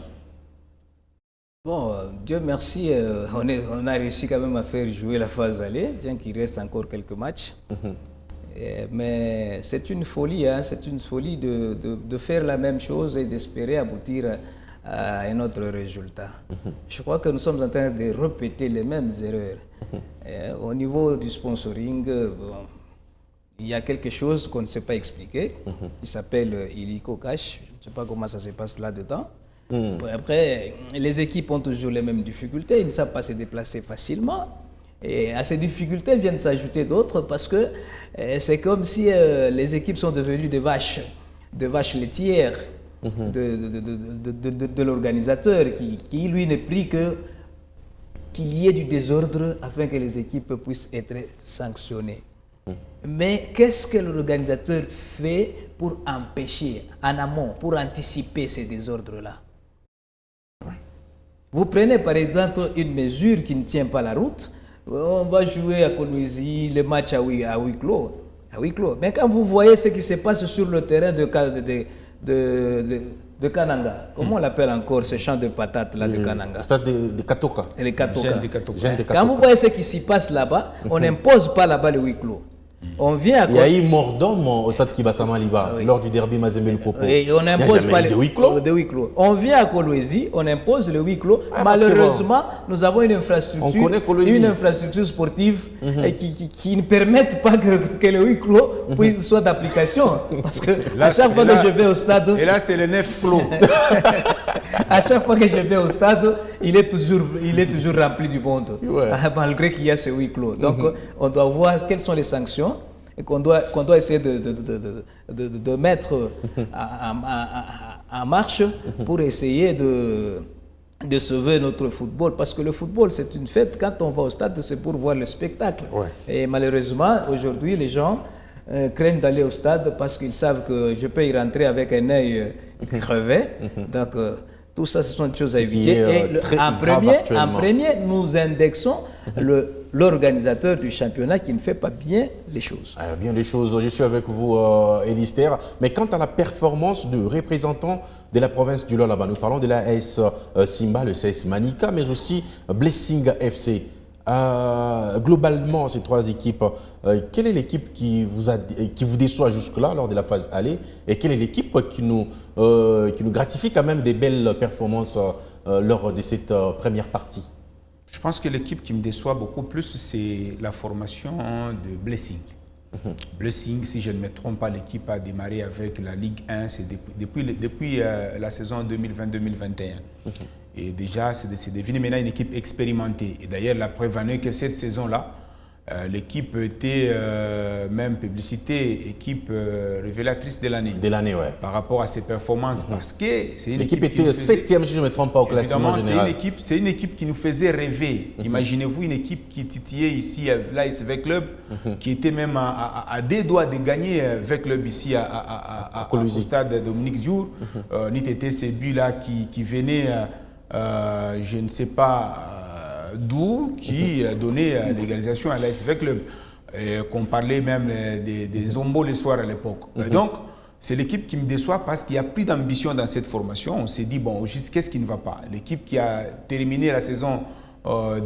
Bon, Dieu merci, on a réussi quand même à faire jouer la phase aller, bien qu'il reste encore quelques matchs. Mais c'est une folie, hein, c'est une folie de faire la même chose et d'espérer aboutir à un autre résultat. Je crois que nous sommes en train de répéter les mêmes erreurs. Au niveau du sponsoring, il y a quelque chose qu'on ne sait pas expliquer, qui s'appelle illico cash. Je ne sais pas comment ça se passe là-dedans. Après, les équipes ont toujours les mêmes difficultés, ils ne savent pas se déplacer facilement. Et à ces difficultés viennent s'ajouter d'autres parce que c'est comme si les équipes sont devenues des vaches laitières de l'organisateur qui lui n'est pris qu'il y ait du désordre afin que les équipes puissent être sanctionnées. Mais qu'est-ce que l'organisateur fait pour empêcher, en amont, pour anticiper ces désordres-là? Vous prenez par exemple une mesure qui ne tient pas la route, on va jouer à Kolwezi le match à huis clos. Mais quand vous voyez ce qui se passe sur le terrain de Kananga, comment on l'appelle encore ce champ de patates là de Kananga? Le stade de Katoka. Quand vous voyez ce qui s'y passe là-bas, on n'impose pas là-bas le huis clos. On vient il y a eu mort d'homme au stade Kibasama Liba lors du derby Mazembe-Lupopo. Et on n'impose pas le huis clos. On vient à Kolwezi, on impose le huis clos. Malheureusement, nous avons une infrastructure sportive qui ne permet pas que le huis clos soit d'application. Parce que à chaque fois que je vais au stade... Et là, c'est le 9 clos. À chaque fois que je vais au stade, il est toujours rempli du monde, malgré qu'il y a ce huis clos. Donc, on doit voir quelles sont les sanctions et qu'on doit essayer de mettre en marche pour essayer de sauver notre football. Parce que le football, c'est une fête. Quand on va au stade, c'est pour voir le spectacle. Et malheureusement, aujourd'hui, les gens craignent d'aller au stade parce qu'ils savent que je peux y rentrer avec un œil crevé. Donc, tout ça, ce sont des choses à éviter. Et en premier, nous indexons l'organisateur du championnat qui ne fait pas bien les choses. Bien les choses, je suis avec vous, Elister. Mais quant à la performance du représentant de la province du Lualaba, nous parlons de la AS Simba, le CS Manika, mais aussi Blessing FC. Globalement, ces trois équipes, quelle est l'équipe qui vous déçoit jusque-là lors de la phase aller et quelle est l'équipe qui nous gratifie quand même des belles performances lors de cette première partie? Je pense que l'équipe qui me déçoit beaucoup plus, c'est la formation de Blessing. Blessing, si je ne me trompe pas, l'équipe a démarré avec la Ligue 1 depuis la saison 2020-2021. Et déjà, c'est devenu maintenant une équipe expérimentée. Et d'ailleurs, la preuve en est que cette saison-là, l'équipe était même publicité, équipe révélatrice de l'année. Par rapport à ses performances. Parce que c'est une équipe était 7e, si je ne me trompe pas, au classement général. C'est une équipe qui nous faisait rêver. Imaginez-vous une équipe qui titillait ici à l'ASV Club, qui était même à deux doigts de gagner avec Club ici au stade Dominique Diour. N'était ces buts-là qui venaient, je ne sais pas d'où, qui donnait l'égalisation à l'ASV Club. Qu'on parlait même des Zombo les soirs à l'époque. Donc, c'est l'équipe qui me déçoit parce qu'il n'y a plus d'ambition dans cette formation. On s'est dit, bon, qu'est-ce qui ne va pas? L'équipe qui a terminé la saison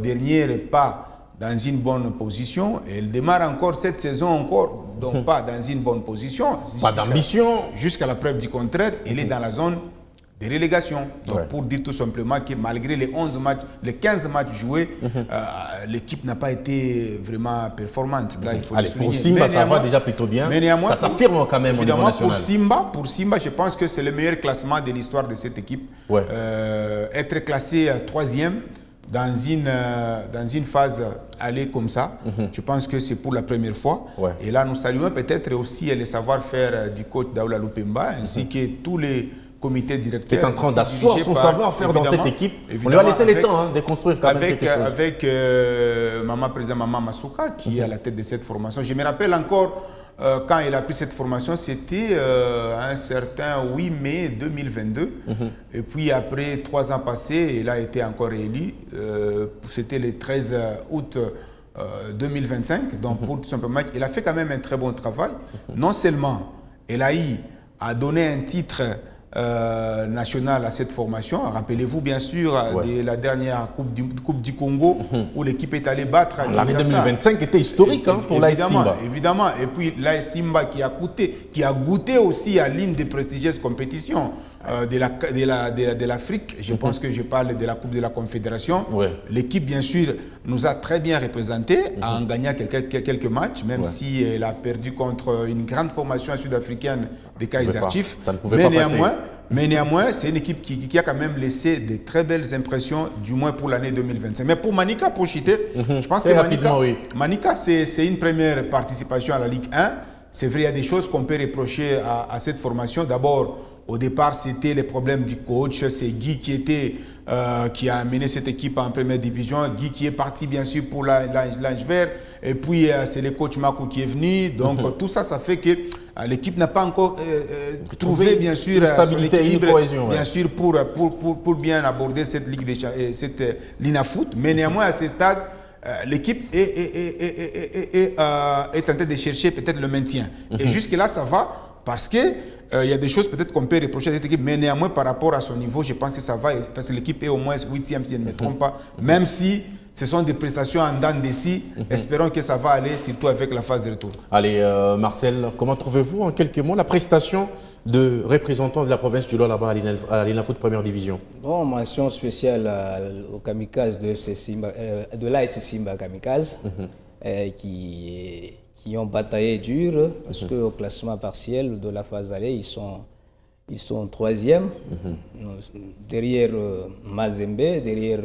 dernière n'est pas dans une bonne position. Et elle démarre encore cette saison, donc pas dans une bonne position. Pas d'ambition. Jusqu'à la preuve du contraire, elle est dans la zone de relégation. Donc, pour dire tout simplement que malgré les 15 matchs joués, l'équipe n'a pas été vraiment performante. Là, il faut pour Simba, ça va déjà plutôt bien. Mais néanmoins, ça s'affirme quand même au niveau national. Pour Simba, je pense que c'est le meilleur classement de l'histoire de cette équipe. Être classé 3e dans une phase aller comme ça, je pense que c'est pour la première fois. Et là, nous saluons peut-être aussi le savoir-faire du coach Daoula Lupemba, ainsi que tous les comité directeur qui est en train d'asseoir son savoir-faire dans cette équipe. On lui a laissé le temps de construire quand même quelque chose. Avec président Maman Masuka qui est à la tête de cette formation. Je me rappelle encore quand il a pris cette formation, c'était un certain 8 mai 2022. Et puis après 3 ans passés, il a été encore élu. C'était le 13 août 2025. Donc pour tout simplement, il a fait quand même un très bon travail. Non seulement LAI a donné un titre national à cette formation. Rappelez-vous bien sûr de la dernière Coupe du Congo où l'équipe est allée battre. L'année 2025 était historique pour l'AS Simba. Évidemment. Et puis l'AS Simba qui a goûté aussi à l'une des prestigieuses compétitions de l'Afrique. Je pense que je parle de la Coupe de la Confédération. Ouais. L'équipe, bien sûr, nous a très bien représentés en gagnant quelques matchs, même si elle a perdu contre une grande formation sud-africaine des Kaiser Chiefs. Ça ne pouvait pas passer. Mais néanmoins, c'est une équipe qui a quand même laissé de très belles impressions, du moins pour l'année 2025. Mais pour Manika, pour Chité, je pense que Manika, c'est une première participation à la Ligue 1. C'est vrai, il y a des choses qu'on peut reprocher à cette formation. D'abord, au départ, c'était les problèmes du coach. C'est Guy qui a amené cette équipe en première division. Guy qui est parti, bien sûr, pour l'Ange Vert. Et puis, c'est le coach Makou qui est venu. Donc, tout ça, ça fait que l'équipe n'a pas encore trouvé, bien sûr, stabilité, son équilibre, une cohésion, bien sûr, pour bien aborder cette Ligue cette l'INAFoot. Mais néanmoins, à ce stade, l'équipe est en train de chercher peut-être le maintien. Et jusque-là, ça va parce que il y a des choses peut-être qu'on peut reprocher à cette équipe, mais néanmoins, par rapport à son niveau, je pense que ça va, parce que l'équipe est au moins 8e, si je ne me trompe pas, même si ce sont des prestations en dents de scie. Espérons que ça va aller, surtout avec la phase de retour. Allez, Marcel, comment trouvez-vous en quelques mots la prestation de représentants de la province du Nord là-bas à l'INAFoot Première Division? Bon, mention spéciale aux Kamikazes de l'AS Simba Kamikazes, qui ont bataillé dur, parce qu'au classement partiel de la phase aller, ils sont 3e, derrière Mazembe, derrière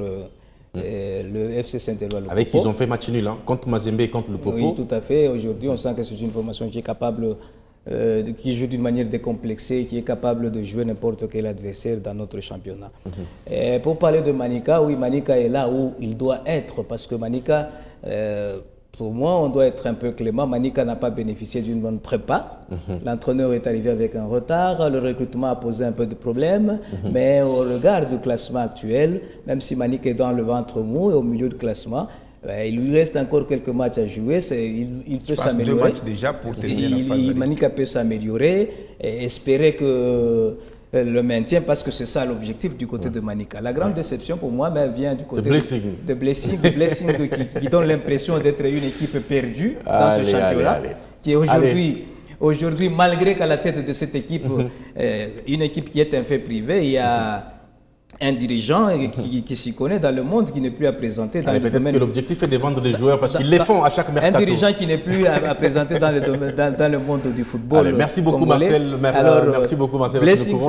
le FC Saint-Éloi. Avec qui ils ont fait match nul contre Mazembe et contre le Popo. Oui, tout à fait. Aujourd'hui, on sent que c'est une formation qui est capable, qui joue d'une manière décomplexée, qui est capable de jouer n'importe quel adversaire dans notre championnat. Et pour parler de Manika, oui, Manika est là où il doit être, parce que Manika, pour moi, on doit être un peu clément. Manika n'a pas bénéficié d'une bonne prépa. L'entraîneur est arrivé avec un retard. Le recrutement a posé un peu de problèmes. Mais au regard du classement actuel, même si Manika est dans le ventre mou et au milieu du classement, il lui reste encore quelques matchs à jouer. Il peut s'améliorer. 2 matchs déjà pour terminer la phase. Manika peut s'améliorer et espérer que le maintien, parce que c'est ça l'objectif du côté de Manika. La grande déception pour moi vient du côté de Blessing qui donne l'impression d'être une équipe perdue dans ce championnat, qui est aujourd'hui, malgré qu'à la tête de cette équipe, une équipe qui est un fait privé, il y a un dirigeant qui s'y connaît dans le monde, qui n'est plus à présenter dans le domaine. Peut-être que l'objectif est de vendre des joueurs parce qu'ils les font à chaque mercato. Un dirigeant qui n'est plus à présenter dans le monde du football. Allez, merci beaucoup Marcel. Merci beaucoup Marcel. Blessing,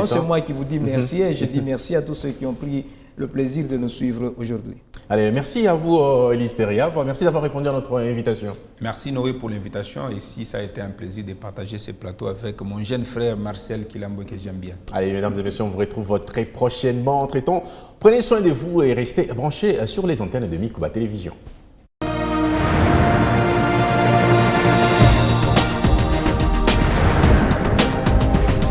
c'est moi qui vous dis merci et je dis merci à tous ceux qui ont pris le plaisir de nous suivre aujourd'hui. Allez, merci à vous Elise Teria. Merci d'avoir répondu à notre invitation. Merci Noé pour l'invitation. Ici, ça a été un plaisir de partager ce plateau avec mon jeune frère Marcel Kilambo que j'aime bien. Allez, mesdames et messieurs, on vous retrouve très prochainement. Entre-temps, prenez soin de vous et restez branchés sur les antennes de Mikuba Télévision.